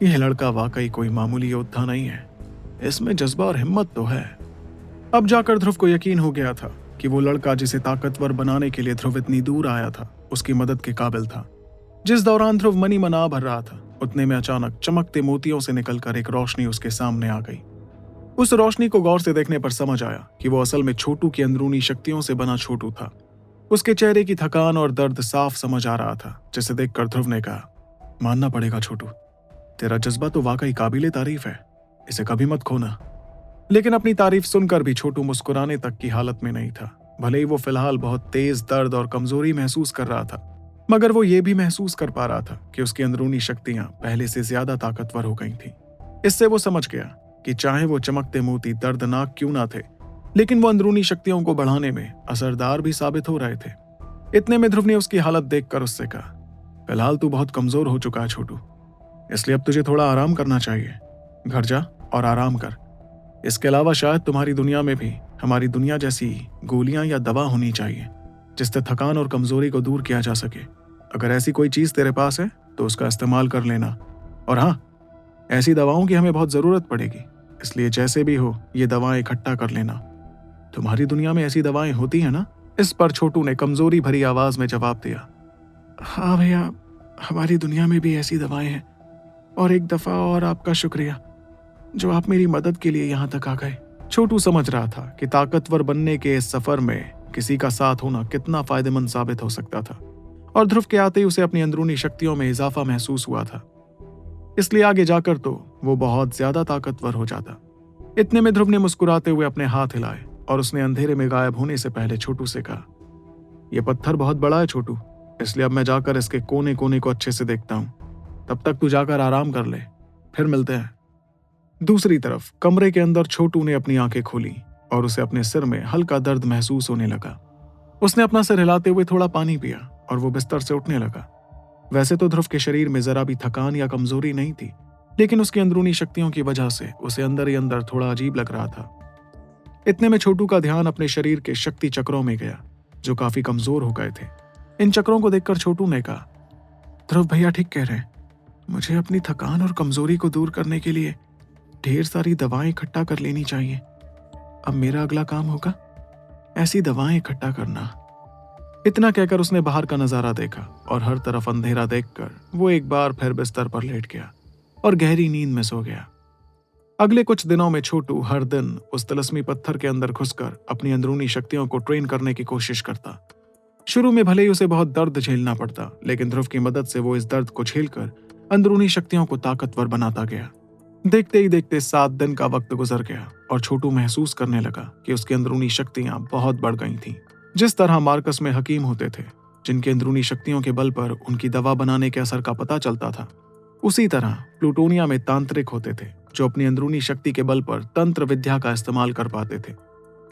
यह लड़का वाकई कोई मामूली योद्धा नहीं है, इसमें जज्बा और हिम्मत तो है। अब जाकर ध्रुव को यकीन हो गया था कि वो लड़का जिसे ताकतवर बनाने के लिए ध्रुव इतनी दूर आया था, उसकी मदद के काबिल था। जिस दौरान ध्रुव मनी मना भर रहा था, उतने में अचानक चमकते मोतियों से निकलकर एक रोशनी उसके सामने आ गई। उस रोशनी को गौर से देखने पर समझ आया कि वो असल में छोटू की अंदरूनी शक्तियों से बना छोटू था। उसके चेहरे की थकान और दर्द साफ समझ आ रहा था, जिसे देखकर ध्रुव ने कहा, मानना पड़ेगा छोटू, तेरा जज्बा तो वाकई काबिले तारीफ है, इसे कभी मत खोना। लेकिन अपनी तारीफ सुनकर भी छोटू मुस्कुराने तक की हालत में नहीं था। भले ही वो फिलहाल बहुत तेज दर्द और कमजोरी महसूस कर रहा था, मगर वो ये भी महसूस कर पा रहा था कि उसकी अंदरूनी शक्तियां पहले से ज्यादा ताकतवर हो गई थीं। इससे वो समझ गया कि चाहे वो चमकते मोती दर्दनाक क्यों ना थे, लेकिन वो अंदरूनी शक्तियों को बढ़ाने में असरदार भी साबित हो रहे थे। इतने में ध्रुव ने उसकी हालत देखकर उससे कहा, फिलहाल तू बहुत कमजोर हो चुका है छोटू, इसलिए अब तुझे थोड़ा आराम करना चाहिए। घर जा और आराम कर। इसके अलावा शायद तुम्हारी दुनिया में भी हमारी दुनिया जैसी गोलियां या दवा होनी चाहिए जिससे थकान और कमजोरी को दूर किया जा सके। अगर ऐसी कोई चीज तेरे पास है तो उसका इस्तेमाल कर लेना। और हाँ, ऐसी दवाओं की हमें बहुत जरूरत पड़ेगी, इसलिए जैसे भी हो ये दवाएं इकट्ठा कर लेना। तुम्हारी दुनिया में ऐसी दवाएं होती है ना? इस पर छोटू ने कमजोरी भरी आवाज में जवाब दिया, हाँ भैया, हमारी दुनिया में भी ऐसी दवाएं हैं। और एक दफा और आपका शुक्रिया जो आप मेरी मदद के लिए यहाँ तक आ गए। छोटू समझ रहा था कि ताकतवर बनने के इस सफर में किसी का साथ होना कितना फायदेमंद साबित हो सकता था, और ध्रुव के आते ही उसे अपनी अंदरूनी शक्तियों में इजाफा महसूस हुआ था। इसलिए आगे जाकर तो वो बहुत ज्यादा ताकतवर हो जाता। इतने में ध्रुव ने मुस्कुराते हुए अपने हाथ हिलाए और उसने अंधेरे में गायब होने से पहले छोटू से कहा, यह पत्थर बहुत बड़ा है छोटू, इसलिए अब मैं जाकर इसके कोने कोने को अच्छे से देखता हूं। तब तक तू जाकर आराम कर ले, फिर मिलते हैं। दूसरी तरफ कमरे के अंदर छोटू ने अपनी आंखें खोली और उसे अपने सिर में हल्का दर्द महसूस होने लगा। उसने अपना सिर हिलाते हुए थोड़ा पानी पिया और वो बिस्तर से उठने लगा। वैसे तो ध्रुव के शरीर में जरा भी थकान या कमजोरी नहीं थी, लेकिन उसकी अंदरूनी शक्तियों की वजह से उसे अंदर ही अंदर थोड़ा अजीब लग रहा था। इतने में छोटू का ध्यान अपने शरीर के शक्ति चक्रों में गया जो काफी कमजोर हो गए थे। इन चक्रों को देखकर छोटू ने कहा, ध्रुव भैया ठीक कह रहे हैं, मुझे अपनी थकान और कमजोरी को दूर करने के लिए ढेर सारी दवाएं इकट्ठा कर लेनी चाहिए। अब मेरा अगला काम होगा ऐसी दवाएं इकट्ठा करना। इतना कहकर उसने बाहर का नजारा देखा और हर तरफ अंधेरा देखकर वो एक बार फिर बिस्तर पर लेट गया और गहरी नींद में सो गया। अगले कुछ दिनों में छोटू हर दिन उस तिलस्मी पत्थर के अंदर घुसकर अपनी अंदरूनी शक्तियों को ट्रेन करने की कोशिश करता। शुरू में भले ही उसे बहुत दर्द झेलना पड़ता, लेकिन ध्रुव की मदद से वो इस दर्द को झेलकर अंदरूनी शक्तियों को ताकतवर बनाता गया। देखते ही देखते 7 दिन का वक्त गुजर गया और छोटू महसूस करने लगा कि उसकी अंदरूनी शक्तियां बहुत बढ़ गई थीं। जिस तरह मार्कस में हकीम होते थे जिनकी अंदरूनी शक्तियों के बल पर उनकी दवा बनाने के असर का पता चलता था, उसी तरह प्लूटोनिया में तांत्रिक होते थे जो अपनी अंदरूनी शक्ति के बल पर तंत्र विद्या का इस्तेमाल कर पाते थे।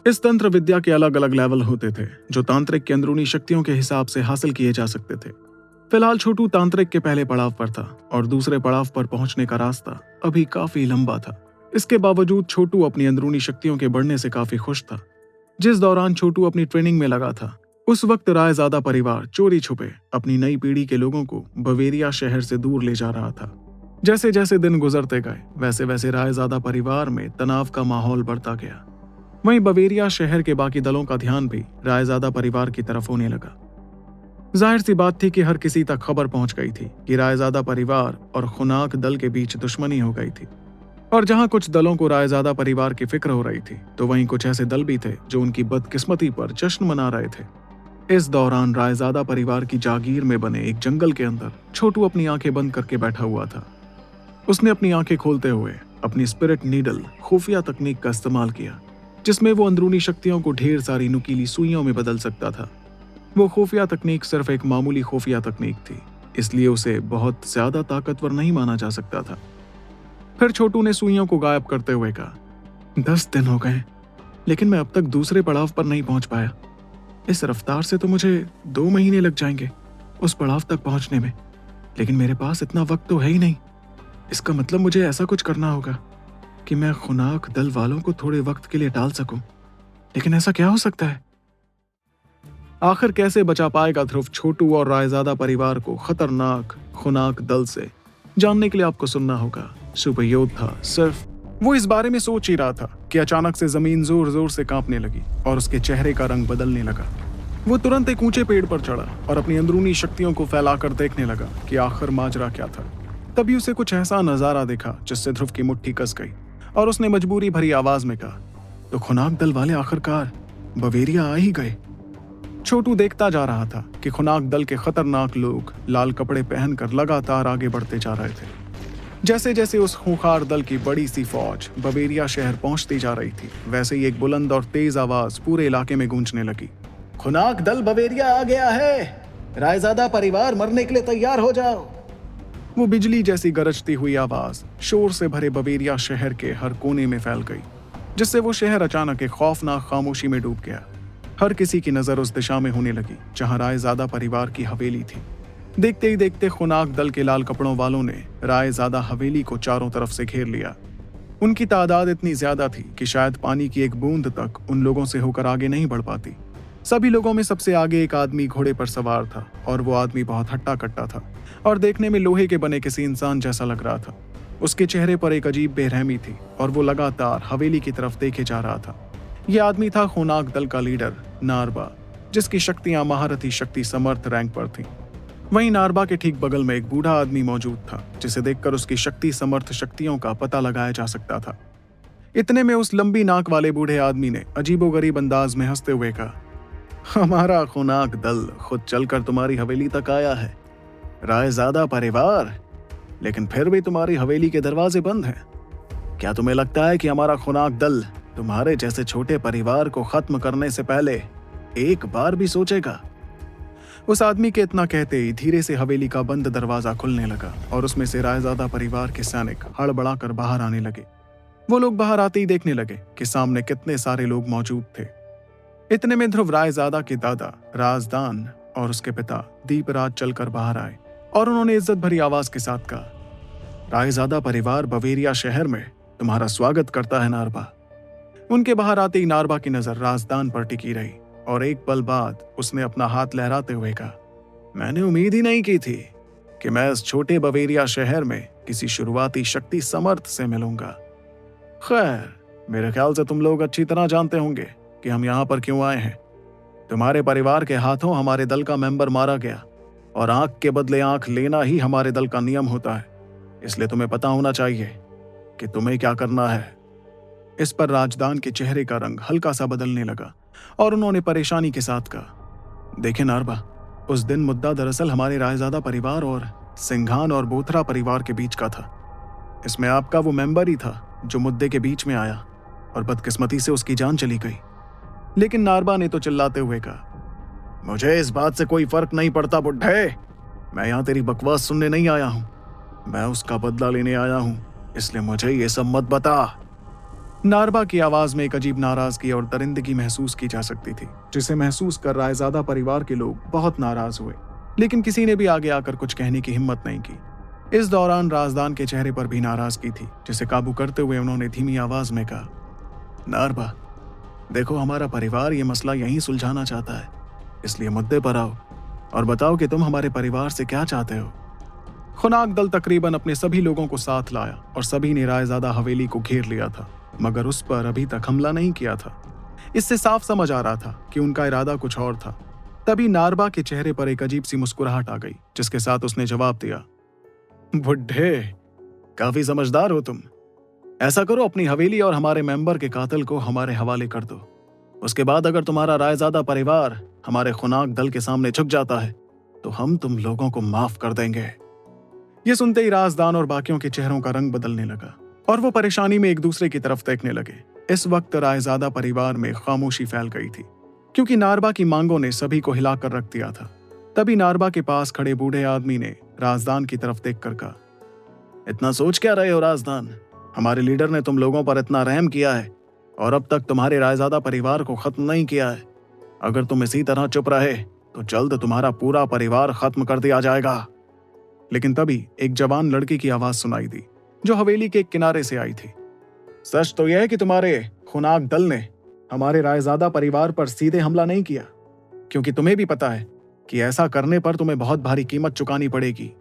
इस तंत्र विद्या के अलग अलग लेवल होते थे जो तांत्रिक की अंदरूनी शक्तियों के हिसाब से हासिल किए जा सकते थे। फिलहाल छोटू तांत्रिक के पहले पड़ाव पर था और दूसरे पड़ाव पर पहुंचने का रास्ता अभी काफी लंबा था। इसके बावजूद छोटू अपनी अंदरूनी शक्तियों के बढ़ने से काफी खुश था। जिस दौरान छोटू अपनी ट्रेनिंग में लगा था, उस वक्त रायजादा परिवार चोरी छुपे अपनी नई पीढ़ी के लोगों को बवेरिया शहर से दूर ले जा रहा था। जैसे जैसे दिन गुजरते गए वैसे वैसे रायजादा परिवार में तनाव का माहौल बढ़ता गया। वहीं बवेरिया शहर के बाकी दलों का ध्यान भी रायजादा परिवार की तरफ होने लगा। जाहिर सी बात थी कि हर किसी तक खबर पहुंच गई थी कि रायजादा परिवार और खुनाक दल के बीच दुश्मनी हो गई थी। और जहां कुछ दलों को रायजादा परिवार की फिक्र हो रही थी, तो वहीं कुछ ऐसे दल भी थे जो उनकी बदकिस्मती पर जश्न मना रहे थे। इस दौरान रायजादा परिवार की जागीर में बने एक जंगल के अंदर छोटू अपनी आंखें बंद करके बैठा हुआ था। उसने अपनी आंखें खोलते हुए अपनी स्पिरिट नीडल खुफिया तकनीक का इस्तेमाल किया, जिसमें वो अंदरूनी शक्तियों को ढेर सारी नुकीली सुइयों में बदल सकता था। वो खुफिया तकनीक सिर्फ एक मामूली खुफिया तकनीक थी, इसलिए उसे बहुत ज्यादा ताकतवर नहीं माना जा सकता था। फिर छोटू ने सुइयों को गायब करते हुए कहा, 10 दिन हो गए, लेकिन मैं अब तक दूसरे पड़ाव पर नहीं पहुंच पाया। इस रफ्तार से तो मुझे 2 महीने लग जाएंगे उस पड़ाव तक पहुंचने में, लेकिन मेरे पास इतना वक्त तो है ही नहीं। इसका मतलब मुझे ऐसा कुछ करना होगा कि मैं खुनाक दल वालों को थोड़े वक्त के लिए टाल सकूं। लेकिन ऐसा क्या हो सकता है? आखिर कैसे बचा पाएगा ध्रुव छोटू और रायजादा परिवार को खतरनाक खुनाक दल से? जानने के लिए आपको सुनना होगा सुपर योद्धा। सिर्फ वो इस बारे में सोच ही रहा था कि अचानक से जमीन जोर जोर से कांपने लगी और उसके चेहरे का रंग बदलने लगा। वो तुरंत एक ऊंचे पेड़ पर चढ़ा और अपनी अंदरूनी शक्तियों को फैलाकर देखने लगा कि आखिर माजरा क्या था। तभी उसे कुछ ऐसा नजारा देखा जिससे ध्रुव की मुट्ठी कस गई और उसने मजबूरी भरी आवाज में कहा, तो खुनाक दल वाले आखिरकार बवेरिया आ ही गए। छोटू देखता जा रहा था कि खुनाक दल के खतरनाक लोग लाल कपड़े पहनकर लगातार आगे बढ़ते जा रहे थे। जैसे जैसे उस खूंखार दल की बड़ी सी फौज बवेरिया शहर पहुंचती जा रही थी, वैसे ही एक बुलंद और तेज आवाज पूरे इलाके में गूंजने लगी, खुनाक दल बवेरिया आ गया है, रायजादा परिवार मरने के लिए तैयार हो जाओ। वो बिजली जैसी गरजती हुई आवाज शोर से भरे बवेरिया शहर के हर कोने में फैल गई, जिससे वो शहर अचानक एक खौफनाक खामोशी में डूब गया। हर किसी की नजर उस दिशा में होने लगी जहां रायजादा परिवार की हवेली थी। देखते ही देखते खुनाक दल के लाल कपड़ों वालों ने रायजादा हवेली को चारों तरफ से घेर लिया। उनकी तादाद इतनी ज्यादा थी कि शायद पानी की एक बूंद तक उन लोगों से होकर आगे नहीं बढ़ पाती। सभी लोगों में सबसे आगे एक आदमी घोड़े पर सवार था और वो आदमी बहुत हट्टा कट्टा था और देखने में लोहे के बने किसी इंसान जैसा लग रहा था। उसके चेहरे पर एक अजीब बेरहमी थी और वो लगातार हवेली की तरफ देखे जा रहा था। यह आदमी था खुनाक दल का लीडर नारबा, जिसकी शक्तियां महारथी शक्ति समर्थ रैंक पर थीं। वहीं नारबा के ठीक बगल में एक बूढ़ा आदमी मौजूद था, जिसे देखकर उसकी शक्ति समर्थ शक्तियों का पता लगाया जा सकता था। इतने में उस लंबी नाक वाले बूढ़े आदमी ने अजीबोगरीब अंदाज में हंसते हुए कहा, हमारा खुनाक दल खुद चलकर तुम्हारी हवेली तक आया है, रायजादा परिवार, लेकिन फिर भी तुम्हारी हवेली के दरवाजे बंद हैं। क्या तुम्हें लगता है कि हमारा खुनाक दल तुम्हारे जैसे छोटे परिवार को खत्म करने से पहले एक बार भी सोचेगा? उस आदमी के इतना कहते ही धीरे से हवेली का बंद दरवाजा खुलने लगा और उसमें से रायजादा परिवार के सैनिक हड़बड़ाकर बाहर आने लगे। वो लोग बाहर आते ही देखने लगे कि सामने कितने सारे लोग मौजूद थे। इतने में ध्रुव रायजादा के दादा राजदान और उसके पिता दीपराज चलकर बाहर आए और उन्होंने इज्जत भरी आवाज के साथ कहा, रायजादा परिवार बवेरिया शहर में तुम्हारा स्वागत करता है नारबा। उनके बाहर आते ही नारबा की नजर राजदान पर टिकी रही और एक पल बाद उसने अपना हाथ लहराते हुए कहा, मैंने उम्मीद ही नहीं की थी कि मैं इस छोटे बवेरिया शहर में किसी शुरुआती शक्ति समर्थ से मिलूंगा। खैर, मेरे ख्याल से तुम लोग अच्छी तरह जानते होंगे कि हम यहाँ पर क्यों आए हैं। तुम्हारे परिवार के हाथों हमारे दल का मेंबर मारा गया और आंख के बदले आंख लेना ही हमारे दल का नियम होता है, इसलिए तुम्हें पता होना चाहिए कि तुम्हें क्या करना है। इस पर राजदान के चेहरे का रंग हल्का सा बदलने लगा और उन्होंने परेशानी के साथ कहा, देखें नारबा, उस दिन मुद्दा दरअसल हमारे रायजादा परिवार और सिंघान और बोथरा परिवार के बीच का था। इसमें आपका वो मेंबर ही था जो मुद्दे के बीच में आया और बदकिस्मती से उसकी जान चली गई। लेकिन नारबा ने तो चिल्लाते हुए कहा, मुझे इस बात से कोई फर्क नहीं पड़ता बुड्ढे, मैं यहाँ तेरी बकवास सुनने नहीं आया हूँ, मैं उसका बदला लेने आया हूँ, इसलिए मुझे ये सब मत बता। नारबा की आवाज में एक अजीब नाराजगी और दरिंदगी महसूस की जा सकती थी, जिसे महसूस कर रायजादा परिवार के लोग बहुत नाराज हुए, लेकिन किसी ने भी आगे आकर कुछ कहने की हिम्मत नहीं की। इस दौरान राजदान के चेहरे पर भी नाराजगी थी, जिसे काबू करते हुए उन्होंने धीमी आवाज में कहा, नारबा, देखो, हमारा परिवार ये मसला यहीं सुलझाना चाहता है, इसलिए मुद्दे पर आओ और बताओ कि तुम हमारे परिवार से क्या चाहते हो। खुनाक दल तकरीबन अपने सभी लोगों को साथ लाया और सभी ने रायजादा हवेली को घेर लिया था, मगर उस पर अभी तक हमला नहीं किया था। इससे साफ समझ आ रहा था कि उनका इरादा कुछ और था। तभी नारबा के चेहरे पर एक अजीब सी मुस्कुराहट आ गई, जिसके साथ उसने जवाब दिया, बुड्ढे, काफी समझदार हो तुम। ऐसा करो, अपनी हवेली और हमारे मेंबर के कातिल को हमारे हवाले कर दो। उसके बाद अगर तुम्हारा रायजादा परिवार हमारे खुनाक दल के सामने झुक जाता है तो हम तुम लोगों को माफ कर देंगे। ये सुनते ही राजदान और बाकियों के चेहरों का रंग बदलने लगा और वो परेशानी में एक दूसरे की तरफ देखने लगे। इस वक्त रायजादा परिवार में खामोशी फैल गई थी, क्योंकि नारबा की मांगों ने सभी को हिलाकर रख दिया था। तभी नारबा के पास खड़े बूढ़े आदमी ने राजदान की तरफ देखकर कहा, इतना सोच क्या रहे हो राजदान? हमारे लीडर ने तुम लोगों पर इतना रहम किया है और अब तक तुम्हारे रायजादा परिवार को खत्म नहीं किया है। अगर तुम इसी तरह चुप रहे तो जल्द तुम्हारा पूरा परिवार खत्म कर दिया जाएगा। लेकिन तभी एक जवान लड़की की आवाज सुनाई दी, जो हवेली के एक किनारे से आई थी। सच तो यह है कि तुम्हारे खुनाक दल ने हमारे रायजादा परिवार पर सीधे हमला नहीं किया, क्योंकि तुम्हें भी पता है कि ऐसा करने पर तुम्हें बहुत भारी कीमत चुकानी पड़ेगी।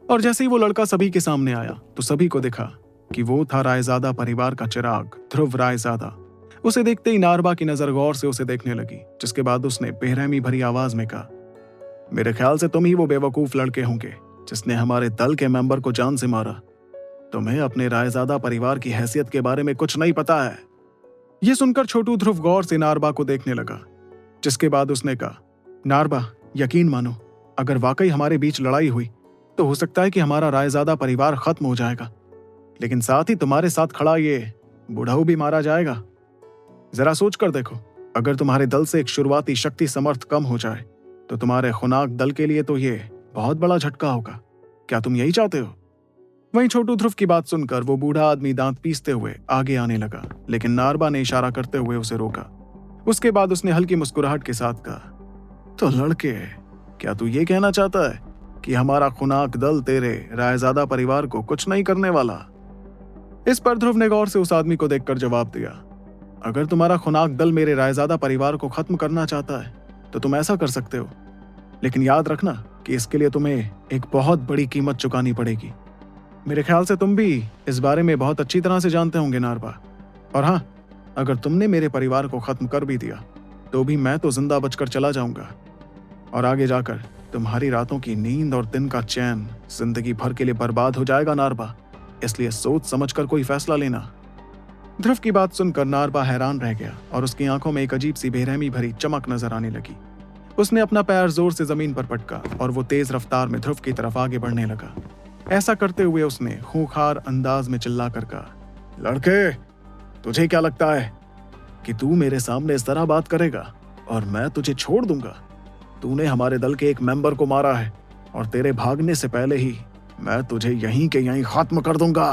और जैसे ही वो लड़का सभी के सामने आया तो सभी को दिखा कि वो था रायजादा परिवार का चिराग, ध्रुव रायजादा। उसे देखते ही नारबा की नजर गौर से उसे देखने लगी, जिसके बाद उसने बेरहमी भरी आवाज में कहा, मेरे ख्याल से तुम ही वो बेवकूफ लड़के होंगे जिसने हमारे दल के मेंबर को जान से मारा। तुम्हें अपने रायजादा परिवार की हैसियत के बारे में कुछ नहीं पता है। यह सुनकर छोटू ध्रुव गौर से नारबा को देखने लगा, जिसके बाद उसने कहा, नारबा, यकीन मानो, अगर वाकई हमारे बीच लड़ाई हुई तो हो सकता है कि हमारा रायजादा परिवार खत्म हो जाएगा, लेकिन साथ ही तुम्हारे साथ खड़ा ये बूढ़ाऊ भी मारा जाएगा। जरा सोच कर देखो, अगर तुम्हारे दल से एक शुरुआती शक्ति समर्थ कम हो जाए तो तुम्हारे खुनाक दल के लिए तो ये बहुत बड़ा झटका होगा। क्या तुम यही चाहते हो? वहीं छोटू ध्रुव की बात सुनकर वो बूढ़ा आदमी दांत पीसते हुए आगे आने लगा, लेकिन नारबा ने इशारा करते हुए उसे रोका। उसके बाद उसने हल्की मुस्कुराहट के साथ कहा, तो लड़के, क्या तू ये कहना चाहता है कि हमारा खुनाक दल तेरे रायजादा परिवार को कुछ नहीं करने वाला? इस पर ध्रुव ने गौर से उस आदमी को देखकर जवाब दिया, अगर तुम्हारा खुनाक दल मेरे रायजादा परिवार को खत्म करना चाहता है तो तुम ऐसा कर सकते हो, लेकिन याद रखना कि इसके लिए तुम्हें एक बहुत बड़ी कीमत चुकानी पड़ेगी। मेरे ख्याल से तुम भी इस बारे में बहुत अच्छी तरह से जानते होंगे नारबा। और हाँ, अगर तुमने मेरे परिवार को खत्म कर भी दिया तो भी मैं तो जिंदा बचकर चला जाऊंगा, और आगे जाकर तुम्हारी रातों की नींद और दिन का चैन जिंदगी भर के लिए बर्बाद हो जाएगा नारबा। इसलिए सोच समझकर कोई फैसला लेना। ध्रुव की बात सुनकर नारबा हैरान रह गया और उसकी आंखों में एक अजीब सी बेरहमी भरी चमक नजर आने लगी। उसने अपना पैर जोर से जमीन पर पटका और वो तेज रफ्तार में ध्रुव की तरफ आगे बढ़ने लगा। ऐसा करते हुए उसने खूंखार अंदाज में चिल्लाकर कहा, लड़के, तुझे क्या लगता है कि तू मेरे सामने इस तरह बात करेगा और मैं तुझे छोड़ दूंगा? तूने हमारे दल के एक मेंबर को मारा है और तेरे भागने से पहले ही मैं तुझे यहीं के यहीं खत्म कर दूंगा।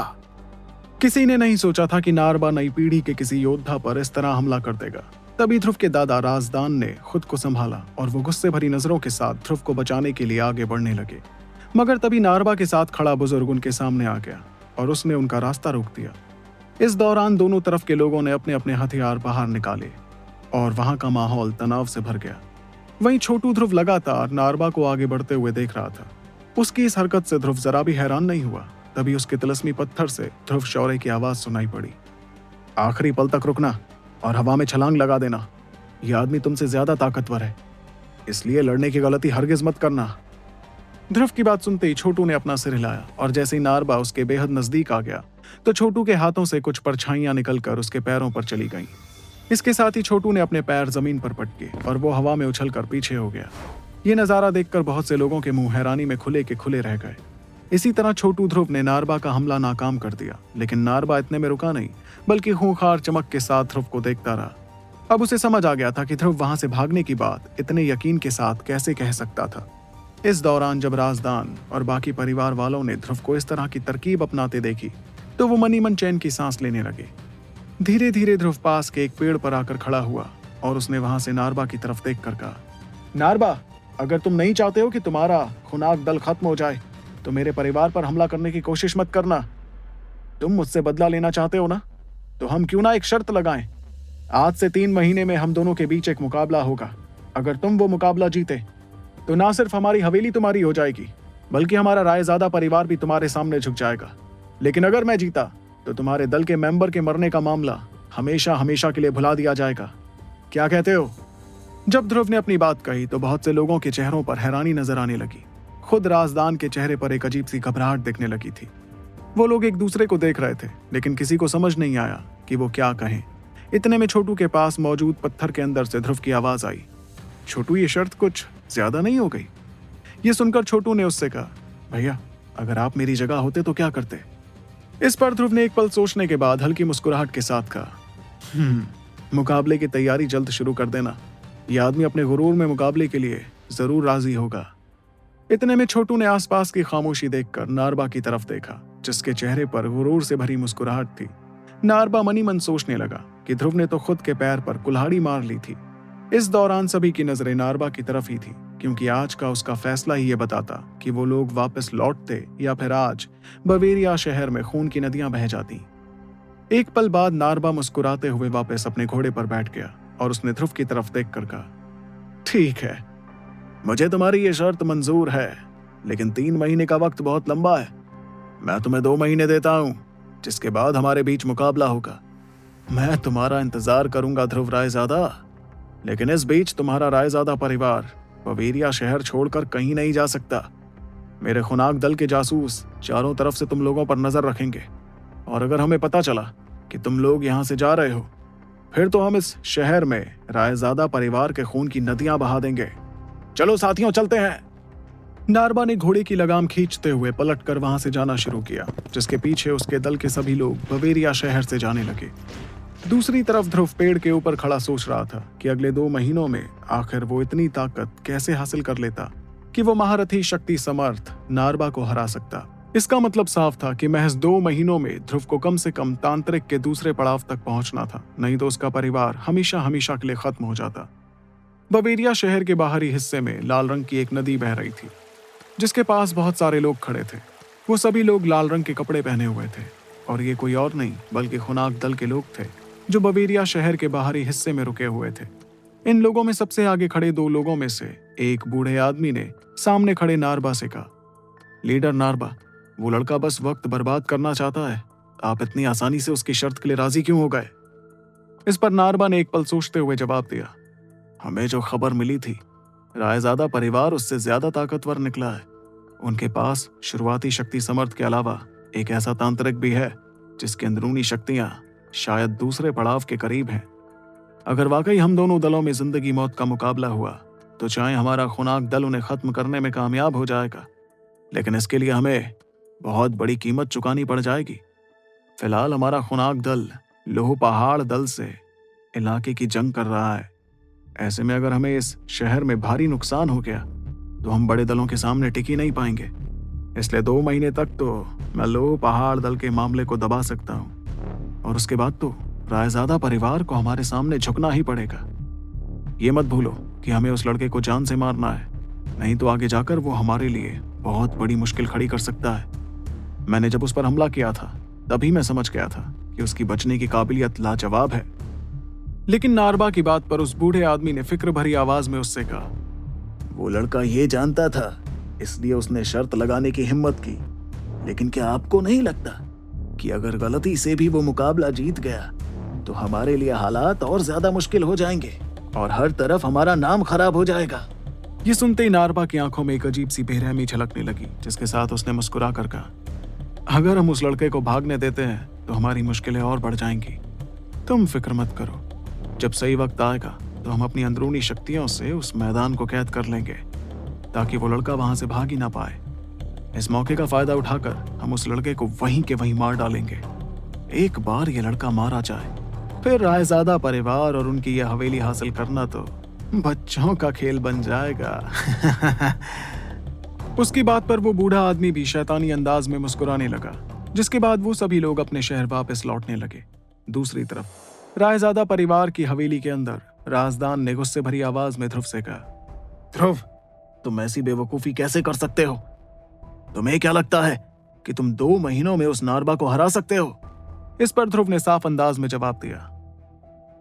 किसी ने नहीं सोचा था कि नारबा नई पीढ़ी के किसी योद्धा पर इस तरह हमला कर देगा। तभी ध्रुव के दादा राजदान ने खुद को संभाला और वो गुस्से भरी नजरों के साथ ध्रुव को बचाने के लिए आगे बढ़ने लगे। मगर तभी नारबा के साथ खड़ा बुजुर्ग उनके सामने आ गया और उसने उनका रास्ता रोक दिया। इस दौरान दोनों तरफ के लोगों ने अपने अपने हथियार बाहर निकाले और वहां का माहौल तनाव से भर गया। वहीं छोटू ध्रुव लगातार नारबा को आगे बढ़ते हुए देख रहा था। उसकी इस हरकत से ध्रुव जरा भी हैरान नहीं हुआ। तभी उसके तिलस्मी पत्थर से ध्रुव शौर्य की आवाज सुनाई पड़ी, आखिरी पल तक रुकना और हवा में छलांग लगा देना। यह आदमी तुमसे ज्यादा ताकतवर है, इसलिए लड़ने की गलती हरगिज मत करना। ध्रुव की बात सुनते ही छोटू ने अपना सिर हिलाया और जैसे ही नारबा उसके बेहद नजदीक आ गया तो छोटू के हाथों से कुछ परछाइयां निकलकर उसके पैरों पर चली गईं। इसके साथ ही छोटू ने अपने पैर जमीन पर पटके और वो हवा में उछलकर पीछे हो गया। ये नजारा देखकर बहुत से लोगों के मुंह हैरानी में खुले के खुले रह गए। इसी तरह छोटू ध्रुव ने नारबा का हमला नाकाम कर दिया, लेकिन नारबा इतने में रुका नहीं, बल्कि खूंखार चमक के साथ ध्रुव को देखता रहा। अब उसे समझ आ गया था कि ध्रुव वहां से भागने की बात इतने यकीन के साथ कैसे कह सकता था। इस दौरान जब राजदान और बाकी परिवार वालों ने ध्रुव को इस तरह की तरकीब अपनाते देखी तो वो मनी मन चैन की सांस लेने लगे। धीरे धीरे ध्रुव पास के एक पेड़ पर आकर खड़ा हुआ और उसने वहां से नारबा की तरफ देखकर कहा, नारबा, अगर तुम नहीं चाहते हो कि तुम्हारा खुनाक दल खत्म हो जाए तो मेरे परिवार पर हमला करने की कोशिश मत करना। तुम मुझसे बदला लेना चाहते हो ना, तो हम क्यों ना एक शर्त लगाएं। आज से 3 महीने में हम दोनों के बीच एक मुकाबला होगा। अगर तुम वो मुकाबला जीते तो ना सिर्फ हमारी हवेली तुम्हारी हो जाएगी, बल्कि हमारा रायजादा परिवार भी तुम्हारे सामने झुक जाएगा। लेकिन अगर मैं जीता तो तुम्हारे दल के मेंबर के मरने का मामला हमेशा हमेशा के लिए भुला दिया जाएगा। क्या कहते हो? जब ध्रुव ने अपनी बात कही तो बहुत से लोगों के चेहरों पर हैरानी नजर आने लगी। खुद राजदान के चेहरे पर एक अजीब सी घबराहट दिखने लगी थी। वो लोग एक दूसरे को देख रहे थे, लेकिन किसी को समझ नहीं आया कि वो क्या कहें। इतने में छोटू के पास मौजूद पत्थर के अंदर से ध्रुव की आवाज आई, छोटू, ये शर्त कुछ ज्यादा नहीं हो गई? ये सुनकर छोटू ने उससे कहा, भैया, अगर आप मेरी जगह होते तो क्या करते? इस पर ध्रुव ने एक पल सोचने के बाद हल्की मुस्कुराहट के साथ कहा, मुकाबले की तैयारी जल्द शुरू कर देना। यह आदमी अपने गुरूर में मुकाबले के लिए जरूर राजी होगा। इतने में छोटू ने आसपास की खामोशी देखकर नारबा की तरफ देखा, जिसके चेहरे पर गुरूर से भरी मुस्कुराहट थी। नारबा मनी मन सोचने लगा कि ध्रुव ने तो खुद के पैर पर कुल्हाड़ी मार ली थी। इस दौरान सभी की नजरें नारबा की तरफ ही थी, क्योंकि आज का उसका फैसला ही ये बताता कि वो लोग वापस लौटते या फिर आज बवेरिया शहर में खून की नदियां बह जाती। एक पल बाद नारबा मुस्कुराते हुए वापस अपने घोड़े पर बैठ गया और उसने ध्रुव की तरफ देखकर कहा, ठीक है, मुझे तुम्हारी ये शर्त मंजूर है, लेकिन 3 महीने का वक्त बहुत लंबा है। मैं तुम्हें 2 महीने देता हूं, जिसके बाद हमारे बीच मुकाबला होगा। मैं तुम्हारा इंतजार करूंगा ध्रुव रायजादा, लेकिन इस बीच तुम्हारा रायजादा परिवार बवेरिया शहर छोड़कर कहीं नहीं जा सकता। मेरे खुनाक दल के जासूस चारों तरफ से तुम लोगों पर नजर रखेंगे, और अगर हमें पता चला कि तुम लोग यहाँ से जा रहे हो, फिर तो हम इस शहर में रायजादा परिवार के खून की नदियां बहा देंगे। चलो साथियों, चलते हैं। नारबा ने घोड़े की लगाम खींचते हुए पलटकर वहां से जाना शुरू किया, जिसके पीछे उसके दल के सभी लोग बवेरिया शहर से जाने लगे। दूसरी तरफ ध्रुव पेड़ के ऊपर खड़ा सोच रहा था कि अगले 2 महीनों में आखिर वो इतनी ताकत कैसे हासिल कर लेता कि वो महारथी शक्ति समर्थ नारबा को हरा सकता। इसका मतलब साफ था कि महज 2 महीनों में ध्रुव को कम से कम तांत्रिक के दूसरे पड़ाव तक पहुंचना था, नहीं तो उसका परिवार हमेशा हमेशा के लिए खत्म हो जाता। बवेरिया शहर के बाहरी हिस्से में लाल रंग की एक नदी बह रही थी, जिसके पास बहुत सारे लोग खड़े थे। वो सभी लोग लाल रंग के कपड़े पहने हुए थे और ये कोई और नहीं बल्कि खुनाक दल के लोग थे जो बवेरिया शहर के बाहरी हिस्से में रुके हुए थे। इन लोगों में सबसे आगे खड़े 2 लोगों में से एक बूढ़े आदमी ने सामने खड़े नारबा से कहा, लीडर नारबा, वो लड़का बस वक्त बर्बाद करना चाहता है। आप इतनी आसानी से उसकी शर्त के लिए राजी क्यों हो गए? इस पर नारबा ने एक पल सोचते हुए जवाब दिया, हमें जो खबर मिली थी, रायजादा परिवार उससे ज्यादा ताकतवर निकला है। उनके पास शुरुआती शक्ति समर्थ के अलावा एक ऐसा तांत्रिक भी है जिसकी अंदरूनी शक्तियां शायद दूसरे पड़ाव के करीब हैं। अगर वाकई हम दोनों दलों में जिंदगी मौत का मुकाबला हुआ तो चाहे हमारा खुनाक दल उन्हें खत्म करने में कामयाब हो जाएगा, लेकिन इसके लिए हमें बहुत बड़ी कीमत चुकानी पड़ जाएगी। फिलहाल हमारा खुनाक दल लोह पहाड़ दल से इलाके की जंग कर रहा है। ऐसे में अगर हमें इस शहर में भारी नुकसान हो गया तो हम बड़े दलों के सामने टिक ही नहीं पाएंगे। इसलिए 2 महीने तक तो मैं लोह पहाड़ दल के मामले को दबा सकता हूँ और उसके बाद तो रायजादा परिवार को हमारे सामने झुकना ही पड़ेगा। ये मत भूलो कि हमें उस लड़के को जान से मारना है, नहीं तो आगे जाकर वो हमारे लिए बहुत बड़ी मुश्किल खड़ी कर सकता है। मैंने जब उस पर हमला किया था तभी मैं समझ गया था कि उसकी बचने की काबिलियत लाजवाब है। लेकिन नारबा की बात पर उस बूढ़े आदमी ने फिक्र भरी आवाज में उससे कहा, वो लड़का ये जानता था, इसलिए उसने शर्त लगाने की हिम्मत की। लेकिन क्या आपको नहीं लगता कि अगर गलती से भी वो मुकाबला जीत गया तो हमारे लिए हालात और ज्यादा मुश्किल हो जाएंगे और हर तरफ हमारा नाम खराब हो जाएगा? ये सुनते ही नारबा की आंखों में एक अजीब सी बेरहमी झलकने लगी, जिसके साथ उसने मुस्कुरा कर कहा, अगर हम उस लड़के को भागने देते हैं तो हमारी मुश्किलें और बढ़ जाएंगी। तुम फिक्र मत करो, जब सही वक्त आएगा तो हम अपनी अंदरूनी शक्तियों से उस मैदान को कैद कर लेंगे ताकि वो लड़का वहां से भाग ही ना पाए। इस मौके का फायदा उठाकर हम उस लड़के को वहीं के वहीं मार डालेंगे। एक बार ये लड़का मारा जाए फिर रायजादा परिवार और उनकी यह हवेली हासिल करना तो बच्चों का खेल बन जाएगा। उसकी बात पर वो बूढ़ा आदमी भी शैतानी अंदाज में मुस्कुराने लगा, जिसके बाद वो सभी लोग अपने शहर वापस लौटने लगे। दूसरी तरफ रायजादा परिवार की हवेली के अंदर राजदान ने गुस्से भरी आवाज में ध्रुव से कहा, ध्रुव, तुम ऐसी बेवकूफी कैसे कर सकते हो? तुम्हें क्या लगता है कि तुम 2 महीनों में उस नारबा को हरा सकते हो? इस पर ध्रुव ने साफ अंदाज में जवाब दिया,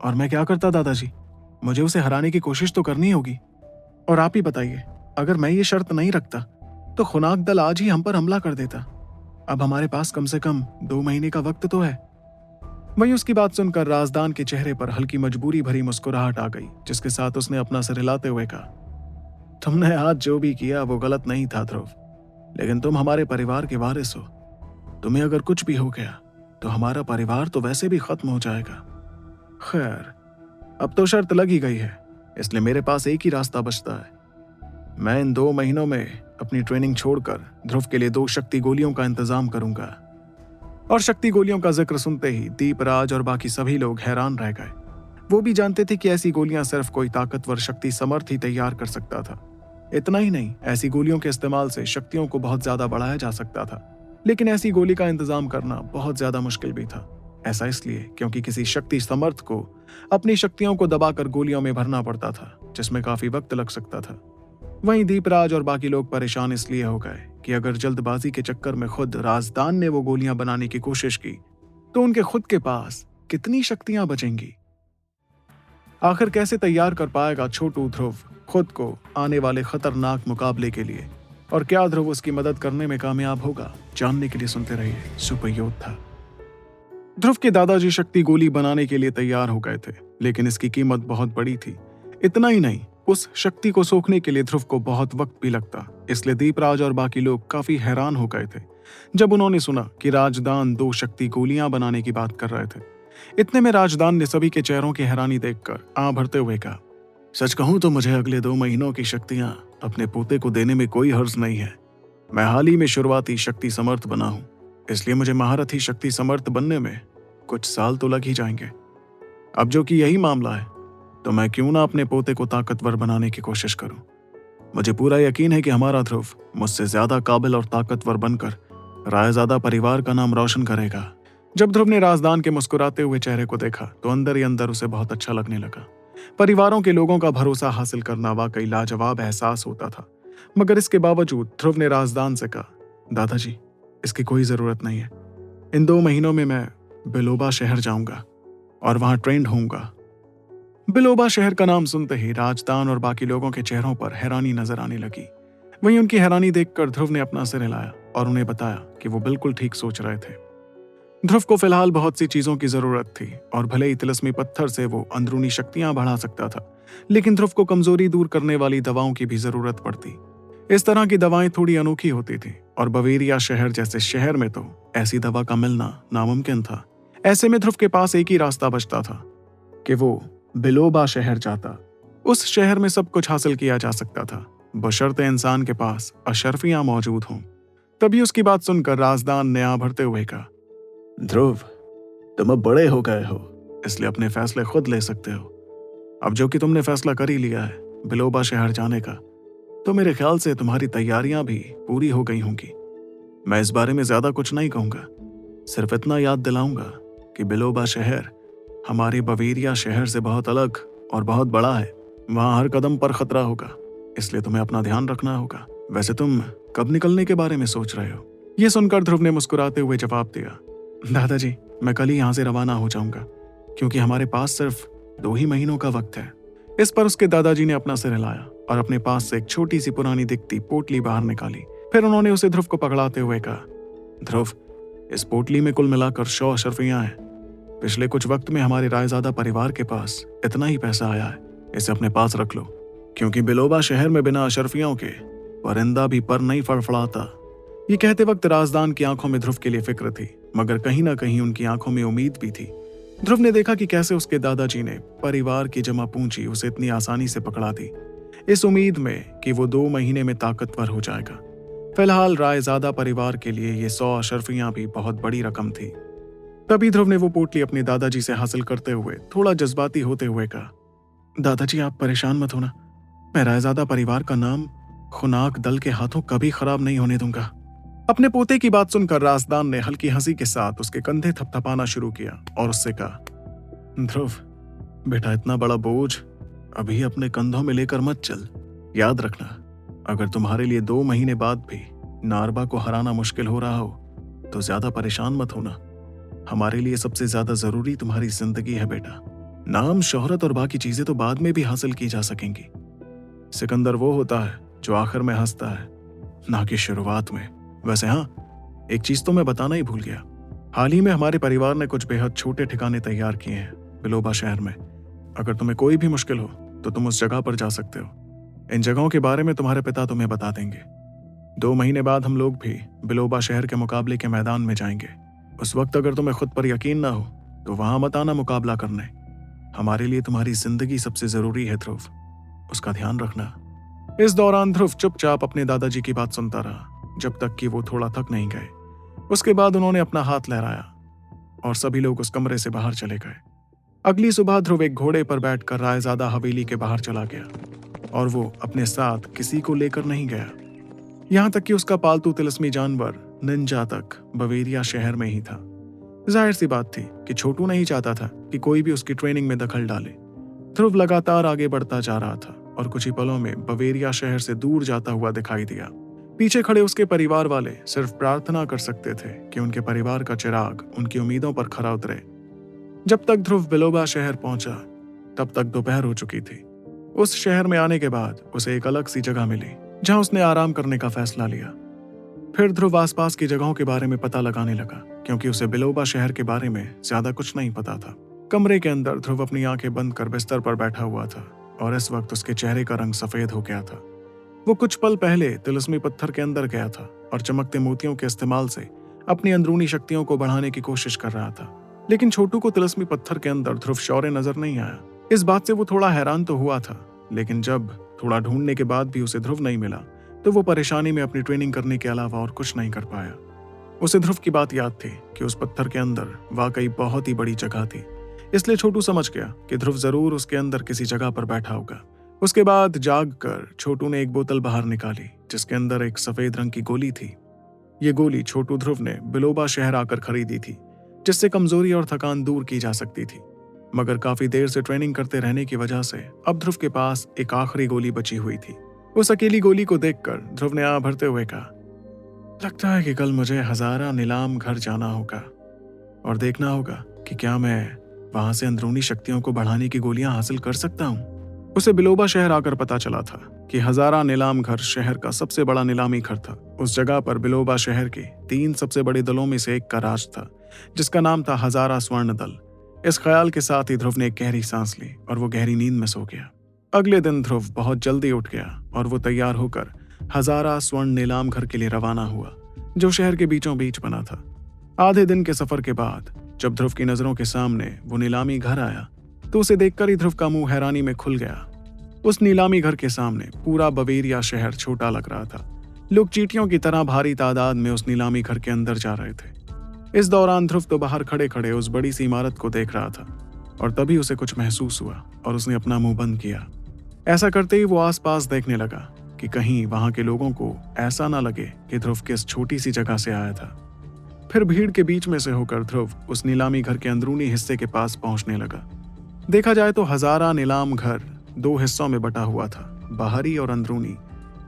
और मैं क्या करता दादाजी, मुझे उसे हराने की कोशिश तो करनी होगी। और आप ही बताइए, अगर मैं ये शर्त नहीं रखता तो खुनाक दल आज ही हम पर हमला कर देता। अब हमारे पास कम से कम 2 महीने का वक्त तो है। वहीं उसकी बात सुनकर राजदान के चेहरे पर हल्की मजबूरी भरी मुस्कुराहट आ गई, जिसके साथ उसने अपना सिर हिलाते हुए कहा, तुमने आज जो भी किया वो गलत नहीं था ध्रुव, लेकिन तुम हमारे परिवार के वारिस हो। तुम्हें अगर कुछ भी हो गया तो हमारा परिवार तो वैसे भी खत्म हो जाएगा। खैर, अब तो शर्त लग ही गई है, इसलिए मेरे पास एक ही रास्ता बचता है। मैं इन 2 महीनों में अपनी ट्रेनिंग छोड़कर ध्रुव के लिए 2 शक्ति गोलियों का इंतजाम करूंगा। और शक्ति गोलियों का जिक्र सुनते ही दीपराज और बाकी सभी लोग हैरान रह गए। वो भी जानते थे कि ऐसी गोलियां सिर्फ कोई ताकतवर शक्ति समर्थ ही तैयार कर सकता था। इतना ही नहीं, ऐसी गोलियों के इस्तेमाल से शक्तियों को बहुत ज्यादा बढ़ाया जा सकता था, लेकिन ऐसी गोली का इंतजाम करना बहुत ज्यादा मुश्किल भी था। ऐसा इसलिए क्योंकि किसी शक्ति समर्थ को अपनी शक्तियों को दबाकर गोलियों में भरना पड़ता था, जिसमें काफी वक्त लग सकता था। वहीं दीपराज और बाकी लोग परेशान इसलिए हो गए कि अगर जल्दबाजी के चक्कर में खुद राजदान ने वो गोलियां बनाने की कोशिश की तो उनके खुद के पास कितनी शक्तियां बचेंगी। आखिर कैसे तैयार कर पाएगा छोटू ध्रुव खुद को आने वाले खतरनाक मुकाबले के लिए, और क्या ध्रुव उसकी मदद करने में कामयाब होगा? जानने के लिए सुनते रहिए सुपर योद्धा। ध्रुव के दादाजी शक्ति गोली बनाने के लिए तैयार हो गए थे, लेकिन इसकी कीमत बहुत बड़ी थी। इतना ही नहीं, उस शक्ति को सोखने के लिए ध्रुव को बहुत वक्त भी लगता। इसलिए दीपराज और बाकी लोग काफी हैरान हो गए थे जब उन्होंने सुना कि राजदान 2 शक्ति गोलियां बनाने की बात कर रहे थे। इतने में राजदान ने सभी के चेहरों की हैरानी देखकर आं भरते हुए कहा, सच कहूं तो मुझे अगले 2 महीनों की शक्तियां अपने पोते को देने में कोई हर्ज नहीं है। मैं हाल ही में शुरुआती शक्ति समर्थ बना हूं, इसलिए मुझे महारथी शक्ति समर्थ बनने में कुछ साल तो लग ही जाएंगे। अब जो कि यही मामला है, तो मैं क्यों ना अपने पोते को ताकतवर बनाने की कोशिश करूं। मुझे पूरा यकीन है कि हमारा ध्रुव मुझसे ज्यादा काबिल और ताकतवर बनकर रायजादा परिवार का नाम रोशन करेगा। जब ध्रुव ने राजदान के मुस्कुराते हुए चेहरे को देखा तो अंदर ही अंदर उसे बहुत अच्छा लगने लगा। परिवारों के लोगों का भरोसा हासिल करना वाकई लाजवाब एहसास होता था। मगर इसके बावजूद ध्रुव ने राजदान से कहा, दादाजी, इसकी कोई जरूरत नहीं है। इन 2 महीनों में मैं बिलोबा शहर जाऊंगा और वहां ट्रेंड होऊंगा। बिलोबा शहर का नाम सुनते ही राजदान और बाकी लोगों के चेहरों पर हैरानी नजर आने लगी। वहीं उनकी हैरानी देखकर ध्रुव ने अपना सिर हिलाया और उन्हें बताया कि वो बिल्कुल ठीक सोच रहे थे। ध्रुव को फिलहाल बहुत सी चीजों की जरूरत थी और भले ही तिलस्मी पत्थर से वो अंदरूनी शक्तियां बढ़ा सकता था, लेकिन ध्रुव को कमजोरी दूर करने वाली दवाओं की भी जरूरत पड़ती। इस तरह की दवाएं थोड़ी अनोखी होती थी और बवेरिया शहर जैसे शहर में तो ऐसी दवा का मिलना नामुमकिन था। ऐसे में ध्रुव के पास एक ही रास्ता बचता था कि वो बिलोबा शहर जाता। उस शहर में सब कुछ हासिल किया जा सकता था, बशर्ते इंसान के पास अशर्फियां मौजूद हों। तभी उसकी बात सुनकर राजदान ने आ भरते हुए कहा, ध्रुव, तुम अब बड़े हो गए हो, इसलिए अपने फैसले खुद ले सकते हो। अब जो कि तुमने फैसला कर ही लिया है बिलोबा शहर जाने का, तो मेरे ख्याल से तुम्हारी तैयारियां भी पूरी हो गई होंगी। मैं इस बारे में ज्यादा कुछ नहीं कहूंगा, सिर्फ इतना याद दिलाऊंगा कि बिलोबा शहर हमारे बवेरिया शहर से बहुत अलग और बहुत बड़ा है। वहां हर कदम पर खतरा होगा, इसलिए तुम्हें अपना ध्यान रखना होगा। वैसे तुम कब निकलने के बारे में सोच रहे हो? यह सुनकर ध्रुव ने मुस्कुराते हुए जवाब दिया, दादाजी, मैं कल ही यहाँ से रवाना हो जाऊंगा, क्योंकि हमारे पास सिर्फ 2 ही महीनों का वक्त है। इस पर उसके दादाजी ने अपना सिर हिलाया और अपने पास से एक छोटी सी पुरानी दिखती पोटली बाहर निकाली। फिर उन्होंने उसे ध्रुव को पकड़ाते हुए कहा, ध्रुव, इस पोटली में कुल मिलाकर 100 अशर्फियां हैं। पिछले कुछ वक्त में हमारे रायजादा परिवार के पास इतना ही पैसा आया है, इसे अपने पास रख लो, क्योंकि बिलोबा शहर में बिना अशर्फियों के परिंदा भी पर नहीं फड़फड़ाता। ये कहते वक्त राजदान की आंखों में ध्रुव के लिए फिक्र थी, मगर कहीं ना कहीं उनकी आंखों में उम्मीद भी थी। ध्रुव ने देखा कि कैसे उसके दादाजी ने परिवार की जमा पूंजी उसे इतनी आसानी से पकड़ा दी, इस उम्मीद में कि वो 2 महीने में ताकतवर हो जाएगा। फिलहाल रायजादा परिवार के लिए ये 100 अशर्फियां भी बहुत बड़ी रकम थी। तभी ध्रुव ने वो पोटली अपने दादाजी से हासिल करते हुए थोड़ा जज्बाती होते हुए कहा, दादाजी, आप परेशान मत होना, मैं रायजादा परिवार का नाम खुनाक दल के हाथों कभी खराब नहीं होने दूंगा। अपने पोते की बात सुनकर राजदान ने हल्की हंसी के साथ उसके कंधे थपथपाना शुरू किया और उससे कहा, ध्रुव बेटा, इतना बड़ा बोझ अभी अपने कंधों में लेकर मत चल। याद रखना, अगर तुम्हारे लिए 2 महीने बाद भी नारबा को हराना मुश्किल हो रहा हो तो ज्यादा परेशान मत होना। हमारे लिए सबसे ज्यादा जरूरी तुम्हारी जिंदगी है बेटा। नाम, शोहरत और बाकी चीजें तो बाद में भी हासिल की जा सकेंगी। सिकंदर वो होता है जो आखिर में हंसता है, ना कि शुरुआत में। वैसे हाँ, एक चीज तो मैं बताना ही भूल गया। हाल ही में हमारे परिवार ने कुछ बेहद छोटे ठिकाने तैयार किए हैं बिलोबा शहर में। अगर तुम्हें कोई भी मुश्किल हो तो तुम उस जगह पर जा सकते हो। इन जगहों के बारे में तुम्हारे पिता तुम्हें बता देंगे। 2 महीने बाद हम लोग भी बिलोबा शहर के मुकाबले के मैदान में जाएंगे। उस वक्त अगर तुम्हें खुद पर यकीन ना हो तो वहां मत आना मुकाबला करने। हमारे लिए तुम्हारी जिंदगी सबसे जरूरी है ध्रुव, उसका ध्यान रखना। इस दौरान ध्रुव चुपचाप अपने दादाजी की बात सुनता रहा जब तक कि वो थोड़ा थक नहीं गए। उसके बाद उन्होंने अपना हाथ लहराया और सभी लोग उस कमरे से बाहर चले गए। अगली सुबह ध्रुव एक घोड़े पर बैठकर रायजादा हवेली के बाहर चला गया और वो अपने साथ किसी को लेकर नहीं गया। यहां तक कि उसका पालतू तिलस्मी जानवर निंजा तक बवेरिया शहर में ही था। जाहिर सी बात थी कि छोटू नहीं चाहता था कि कोई भी उसकी ट्रेनिंग में दखल डाले। ध्रुव लगातार आगे बढ़ता जा रहा था और कुछ ही पलों में बवेरिया शहर से दूर जाता हुआ दिखाई दिया। पीछे खड़े उसके परिवार वाले सिर्फ प्रार्थना कर सकते थे कि उनके परिवार का चिराग उनकी उम्मीदों पर खरा उतरे। जब तक ध्रुव बिलोबा शहर पहुंचा तब तक दोपहर हो चुकी थी। उस शहर में आने के बाद उसे एक अलग सी जगह मिली जहां उसने आराम करने का फैसला लिया। फिर ध्रुव आसपास की जगहों के बारे में पता लगाने लगा, क्योंकि उसे बिलोबा शहर के बारे में ज्यादा कुछ नहीं पता था। कमरे के अंदर ध्रुव अपनी आंखें बंद कर बिस्तर पर बैठा हुआ था और इस वक्त उसके चेहरे का रंग सफेद हो गया था। वो कुछ पल पहले तिलस्मी पत्थर के अंदर गया था और चमकते मोतियों के इस्तेमाल से अपनी अंदरूनी शक्तियों को बढ़ाने की कोशिश कर रहा था। लेकिन छोटू को तिलस्मी पत्थर के अंदर ध्रुव शौर्य नजर नहीं आया। इस बात से वो थोड़ा हैरान तो हुआ था, लेकिन जब थोड़ा ढूंढने के बाद भी उसे ध्रुव नहीं मिला तो वो परेशानी में अपनी ट्रेनिंग करने के अलावा और कुछ नहीं कर पाया। उसे ध्रुव की बात याद थी कि उस पत्थर के अंदर वाकई बहुत ही बड़ी जगह थी, इसलिए छोटू समझ गया कि ध्रुव जरूर उसके अंदर किसी जगह पर बैठा होगा। उसके बाद जागकर छोटू ने एक बोतल बाहर निकाली जिसके अंदर एक सफेद रंग की गोली थी। ये गोली छोटू ध्रुव ने बिलोबा शहर आकर खरीदी थी, जिससे कमजोरी और थकान दूर की जा सकती थी। मगर काफी देर से ट्रेनिंग करते रहने की वजह से अब ध्रुव के पास एक आखिरी गोली बची हुई थी। उस अकेली गोली को देखकर ध्रुव ने आह भरते हुए कहा, लगता है कि कल मुझे हजारा नीलाम घर जाना होगा और देखना होगा कि क्या मैं वहां से अंदरूनी शक्तियों को बढ़ाने की गोलियां हासिल कर सकता हूँ। उसे बिलोबा शहर आकर पता चला था कि हजारा नीलाम घर शहर का सबसे बड़ा नीलामी घर था। उस जगह पर बिलोबा शहर के 3 सबसे बड़े दलों में से एक का राज था, जिसका नाम था हजारा स्वर्ण दल। इस ख्याल के साथ ही ध्रुव ने एक गहरी सांस ली और वो गहरी नींद में सो गया। अगले दिन ध्रुव बहुत जल्दी उठ गया और वो तैयार होकर हजारा स्वर्ण नीलाम घर के लिए रवाना हुआ, जो शहर के बीचों बीच बना था। आधे दिन के सफर के बाद जब ध्रुव की नजरों के सामने वो नीलामी घर आया तो उसे देखकर ही ध्रुव का मुंह हैरानी में खुल गया। उस नीलामी घर के सामने पूरा बवेरिया शहर छोटा लग रहा था। लोग चींटियों की तरह भारी तादाद में उस नीलामी घर के अंदर जा रहे थे। इस दौरान ध्रुव तो बाहर खड़े खड़े उस बड़ी सी इमारत को देख रहा था और तभी उसे कुछ महसूस हुआ और उसने अपना मुंह बंद किया। ऐसा करते ही वो आसपास देखने लगा कि कहीं वहां के लोगों को ऐसा ना लगे कि ध्रुव किस छोटी सी जगह से आया था। फिर भीड़ के बीच में से होकर ध्रुव उस नीलामी घर के अंदरूनी हिस्से के पास पहुंचने लगा। देखा जाए तो हजारा नीलाम घर 2 हिस्सों में बटा हुआ था, बाहरी और अंदरूनी।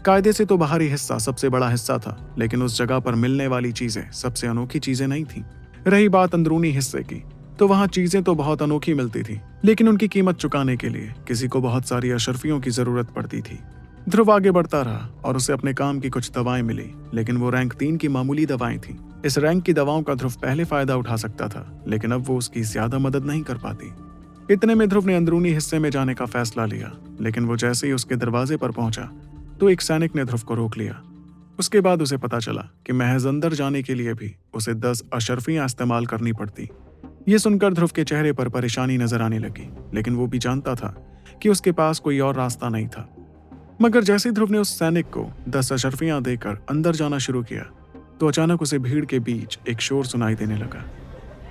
कायदे से तो बाहरी हिस्सा सबसे बड़ा हिस्सा था, लेकिन उस जगह पर मिलने वाली चीजें सबसे अनोखी चीजें नहीं थीं। रही बात अंदरूनी हिस्से की, तो वहां चीजें तो बहुत अनोखी मिलती थी, लेकिन उनकी कीमत चुकाने के लिए किसी को बहुत सारी अशर्फियों की जरूरत पड़ती थी। ध्रुव आगे बढ़ता रहा और उसे अपने काम की कुछ दवाएं मिली, लेकिन वो रैंक 3 की मामूली दवाएं थीं। इस रैंक की दवाओं का ध्रुव पहले फायदा उठा सकता था, लेकिन अब वो उसकी ज्यादा मदद नहीं कर पाती। इतने में ध्रुव ने अंदरूनी हिस्से में जाने का फैसला लिया, लेकिन वो जैसे ही उसके दरवाजे पर पहुंचा तो एक सैनिक ने ध्रुव को रोक लिया। उसके बाद उसे पता चला कि महज अंदर जाने के लिए भी उसे 10 अशर्फियां इस्तेमाल करनी पड़ती। ये सुनकर ध्रुव के चेहरे पर परेशानी नजर आने लगी, लेकिन वो भी जानता था कि उसके पास कोई और रास्ता नहीं था। मगर जैसे ध्रुव ने उस सैनिक को 10 अशर्फियां देकर अंदर जाना शुरू किया तो अचानक उसे भीड़ के बीच एक शोर सुनाई देने लगा।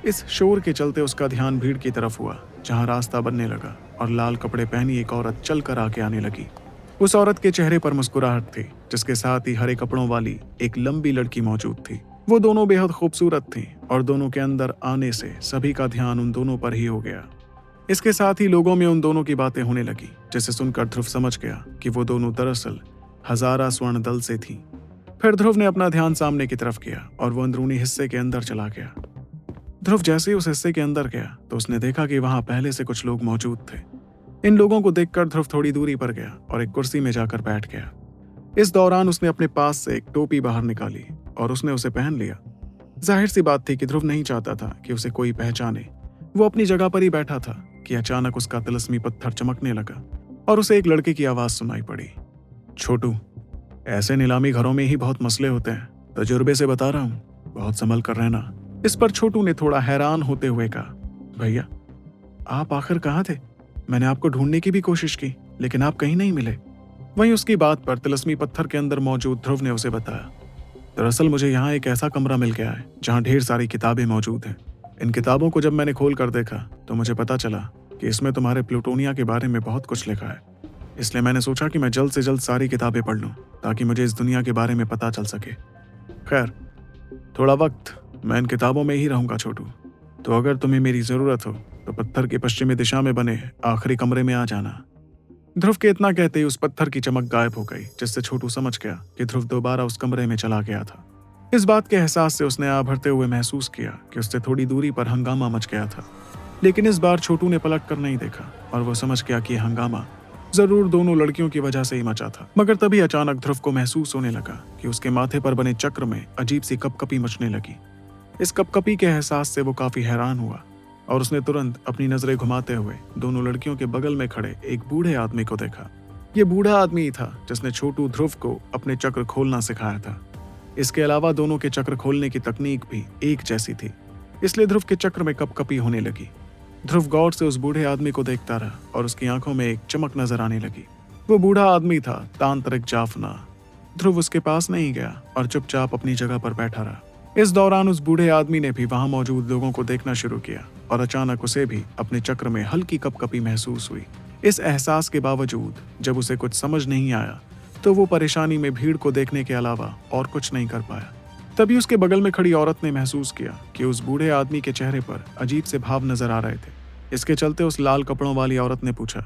इस शोर के चलते उसका ध्यान भीड़ की तरफ हुआ, जहां रास्ता बनने लगा और लाल कपड़े पहनी एक औरत चल कर आगे आने लगी। उस औरत के चेहरे पर मुस्कुराहट थी, जिसके साथ ही हरे कपड़ों वाली एक लंबी लड़की मौजूद थी। वो दोनों बेहद खूबसूरत थीं और दोनों के अंदर आने से सभी का ध्यान उन दोनों पर ही हो गया। इसके साथ ही लोगों में उन दोनों की बातें होने लगी, जिसे सुनकर ध्रुव समझ गया कि वो दोनों दरअसल हजारा स्वर्ण दल से थीं। फिर ध्रुव ने अपना ध्यान सामने की तरफ किया और वो अंदरूनी हिस्से के अंदर चला गया। ध्रुव जैसे ही उस हिस्से के अंदर गया तो उसने देखा कि वहां पहले से कुछ लोग मौजूद थे। इन लोगों को देखकर ध्रुव थोड़ी दूरी पर गया और एक कुर्सी में जाकर बैठ गया। इस दौरान उसने अपने पास से एक टोपी बाहर निकाली और उसने उसे पहन लिया। जाहिर सी बात थी कि ध्रुव नहीं चाहता था कि उसे कोई पहचाने। वो अपनी जगह पर ही बैठा था कि अचानक उसका तिलस्मी पत्थर चमकने लगा और उसे एक लड़के की आवाज सुनाई पड़ी। छोटू, ऐसे नीलामी घरों में ही बहुत मसले होते हैं, तजुर्बे से बता रहा हूँ, बहुत संभल कर रहना। इस पर छोटू ने थोड़ा हैरान होते हुए कहा, भैया आप आखिर कहाँ थे? मैंने आपको ढूंढने की भी कोशिश की, लेकिन आप कहीं नहीं मिले। वहीं उसकी बात पर तिलस्मी पत्थर के अंदर मौजूद ध्रुव ने उसे बताया, दरअसल मुझे यहाँ एक ऐसा कमरा मिल गया है जहाँ ढेर सारी किताबें मौजूद हैं। इन किताबों को जब मैंने खोल कर देखा तो मुझे पता चला कि इसमें तुम्हारे प्लूटोनिया के बारे में बहुत कुछ लिखा है। इसलिए मैंने सोचा कि मैं जल्द से जल्द सारी किताबें पढ़ लूँ ताकि मुझे इस दुनिया के बारे में पता चल सके। खैर, थोड़ा वक्त मैं इन किताबों में ही रहूंगा छोटू, तो अगर तुम्हें मेरी जरूरत हो तो पत्थर की पश्चिमी दिशा में बने आखिरी कमरे में आ जाना। ध्रुव के इतना कहते ही उस पत्थर की चमक गायब हो गई, जिससे छोटू समझ गया कि ध्रुव दोबारा उस कमरे में चला गया था। इस बात के एहसास से उसने आह भरते हुए महसूस किया कि उससे थोड़ी दूरी पर हंगामा मच गया था, लेकिन इस बार छोटू ने पलट कर नहीं देखा और वो समझ गया कि हंगामा जरूर दोनों लड़कियों की वजह से ही मचा था। मगर तभी अचानक ध्रुव को महसूस होने लगा कि उसके माथे पर बने चक्र में अजीब सी कपकपी मचने लगी। इस कपकपी के एहसास से वो काफी हैरान हुआ और उसने तुरंत अपनी नजरें घुमाते हुए दोनों लड़कियों के बगल में खड़े एक बूढ़े आदमी को देखा। ये बूढ़ा आदमी ही था जिसने छोटू ध्रुव को अपने चक्र खोलना सिखाया था। इसके अलावा दोनों के चक्र खोलने की तकनीक भी एक जैसी थी, इसलिए ध्रुव के चक्र में कपकपी होने लगी। ध्रुव गौर से उस बूढ़े आदमी को देखता रहा और उसकी आंखों में एक चमक नजर आने लगी। वो बूढ़ा आदमी था तांत्रिक जाफना। ध्रुव उसके पास नहीं गया और चुपचाप अपनी जगह पर बैठा रहा। इस दौरान उस बूढ़े आदमी ने भी वहां मौजूद लोगों को देखना शुरू किया और अचानक उसे भी अपने चक्र में हल्की कपकपी महसूस हुई। इस एहसास के बावजूद जब उसे कुछ समझ नहीं आया तो वो परेशानी में भीड़ को देखने के अलावा और कुछ नहीं कर पाया। तभी उसके बगल में खड़ी औरत ने महसूस किया कि उस बूढ़े आदमी के चेहरे पर अजीब से भाव नजर आ रहे थे। इसके चलते उस लाल कपड़ों वाली औरत ने पूछा,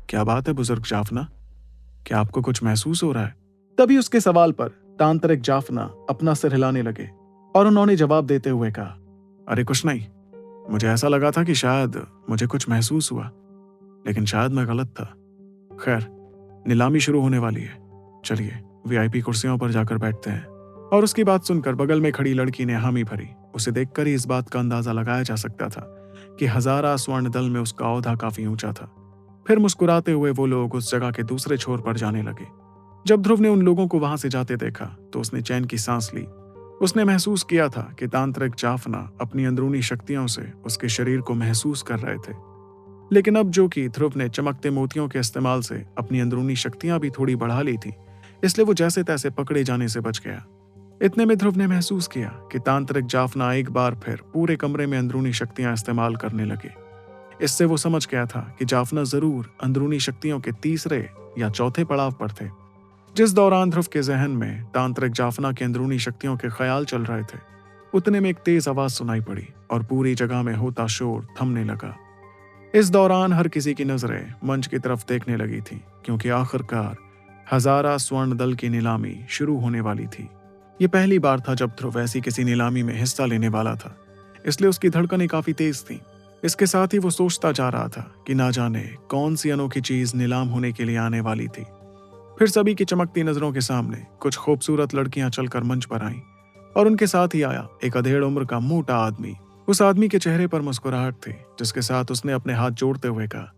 क्या बात है बुजुर्ग जाफना, क्या आपको कुछ महसूस हो रहा है? तभी उसके सवाल पर तांत्रिक जाफना अपना सिर हिलाने लगे और उन्होंने जवाब देते हुए कहा, अरे कुछ नहीं, मुझे ऐसा लगा था कि शायद मुझे कुछ महसूस हुआ, लेकिन शायद मैं गलत था। खैर, नीलामी शुरू होने वाली है, चलिए वीआईपी कुर्सियों पर जाकर बैठते हैं। और उसकी बात सुनकर बगल में खड़ी लड़की ने हामी भरी। उसे देखकर ही इस बात का अंदाजा लगाया जा सकता था कि हजारा स्वर्ण दल में उसका औहदा काफी ऊंचा था। फिर मुस्कुराते हुए वो लोग उस जगह के दूसरे छोर पर जाने लगे। जब ध्रुव ने उन लोगों को वहां से जाते देखा तो उसने चैन की सांस ली। उसने महसूस किया था कि तांत्रिक जाफना अपनी अंदरूनी शक्तियों से उसके शरीर को महसूस कर रहे थे। लेकिन अब जो कि ध्रुव ने चमकते मोतियों के इस्तेमाल से अपनी अंदरूनी शक्तियां भी थोड़ी बढ़ा ली थी, इसलिए वो जैसे तैसे पकड़े जाने से बच गया। इतने में ध्रुव ने महसूस किया कि तांत्रिक जाफना एक बार फिर पूरे कमरे में अंदरूनी शक्तियां इस्तेमाल करने लगे। इससे वो समझ गया था कि जाफना जरूर अंदरूनी शक्तियों के तीसरे या चौथे पड़ाव पर थे। जिस दौरान ध्रुव के जहन में तांत्रिक जाफना के अंदरूनी शक्तियों के ख्याल चल रहे थे, उतने में एक तेज आवाज सुनाई पड़ी और पूरी जगह में होता शोर थमने लगा। इस दौरान हर किसी की नजरें मंच की तरफ देखने लगी थी, क्योंकि आखिरकार हजारा स्वर्ण दल की नीलामी शुरू होने वाली थी। ये पहली बार था जब ध्रुव ऐसी किसी नीलामी में हिस्सा लेने वाला था, इसलिए उसकी धड़कनें काफी तेज थीं। इसके साथ ही वो सोचता जा रहा था कि ना जाने कौन सी अनोखी चीज नीलाम होने के लिए आने वाली थी। फिर सभी की चमकती नजरों के सामने कुछ खूबसूरत लड़कियां चलकर मंच पर आईं और उनके साथ ही आया एक अधेड़ उम्र का मोटा आदमी। उस आदमी के चेहरे पर मुस्कुराहट थी, जिसके साथ उसने अपने हाथ जोड़ते हुए कहा,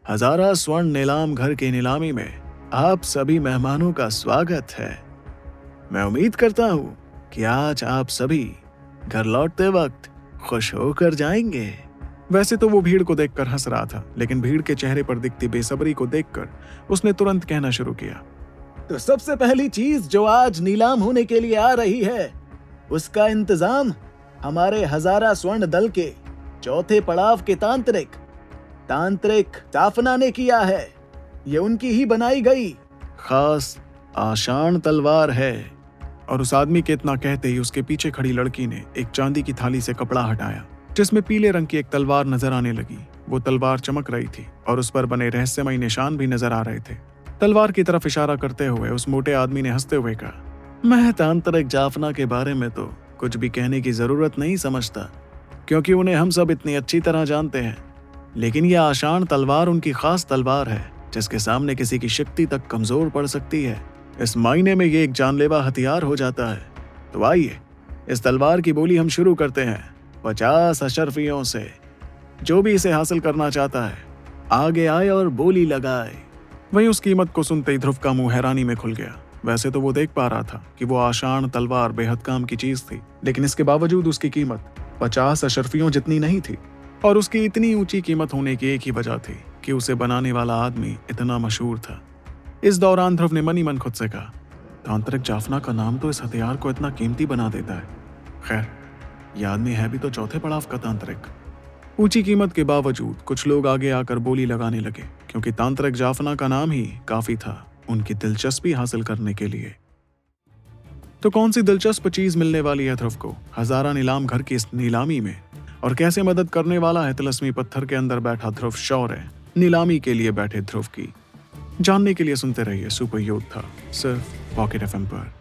हजारा स्वर्ण नीलाम घर की नीलामी में आप सभी मेहमानों का स्वागत है। मैं उम्मीद करता हूँ कि आज आप सभी घर लौटते वक्त खुश होकर जाएंगे। वैसे तो वो भीड़ को देखकर हंस रहा था, लेकिन भीड़ के चेहरे पर दिखती बेसब्री को देखकर उसने तुरंत कहना शुरू किया, तो सबसे पहली चीज जो आज नीलाम होने के लिए आ रही है, उसका इंतजाम हमारे हजारा स्वर्ण दल के चौथे पड़ाव के तांत्रिक जाफना ने किया है। ये उनकी ही बनाई गई खास आसान तलवार है। और उस आदमी के इतना कहते ही उसके पीछे खड़ी लड़की ने एक चांदी की थाली से कपड़ा हटाया, जिसमें पीले रंग की एक तलवार नजर आने लगी। वो तलवार चमक रही थी और उस पर बने रहस्यमयी निशान भी नजर आ रहे थे। तलवार की तरफ इशारा करते हुए उस मोटे आदमी ने हंसते हुए कहा, मैं तांत्रिक जाफना के बारे में तो कुछ भी कहने की जरूरत नहीं समझता, क्योंकि उन्हें हम सब इतनी अच्छी तरह जानते हैं। लेकिन यह आसान तलवार उनकी खास तलवार है, जिसके सामने किसी की शक्ति तक कमजोर पड़ सकती है। इस मायने में ये एक जानलेवा हथियार हो जाता है। तो आइए इस तलवार की बोली हम शुरू करते हैं 50 अशर्फियों से। जो भी इसे हासिल करना चाहता है आगे आए और बोली लगाए। वहीं उस कीमत को सुनते ही ध्रुव का मुंह हैरानी में खुल गया। वैसे तो वो देख पा रहा था कि वो आसान तलवार बेहद काम की चीज थी, लेकिन इसके बावजूद उसकी कीमत 50 अशर्फियों जितनी नहीं थी। और उसकी इतनी ऊंची कीमत होने की एक ही वजह थी कि उसे बनाने वाला आदमी इतना मशहूर था। इस दौरान ध्रुव ने मन ही मन खुद से कहा, तांत्रिक जाफना का नाम तो इस हथियार को इतना कीमती बना देता है। खैर, यह आदमी है भी तो चौथे पड़ाव का तांत्रिक। ऊंची कीमत के बावजूद कुछ लोग आगे आकर बोली लगाने लगे, क्योंकि तांत्रिक जाफना का नाम ही काफी था उनकी दिलचस्पी हासिल करने के लिए। तो कौन सी दिलचस्प चीज मिलने वाली है ध्रुव को हजारा नीलाम घर की इस नीलामी में, और कैसे मदद करने वाला है तिलस्मी पत्थर के अंदर बैठा ध्रुव शौर्य नीलामी के लिए बैठे ध्रुव की? जानने के लिए सुनते रहिए सुपर योद्धा, सिर्फ पॉकेट एफएम पर।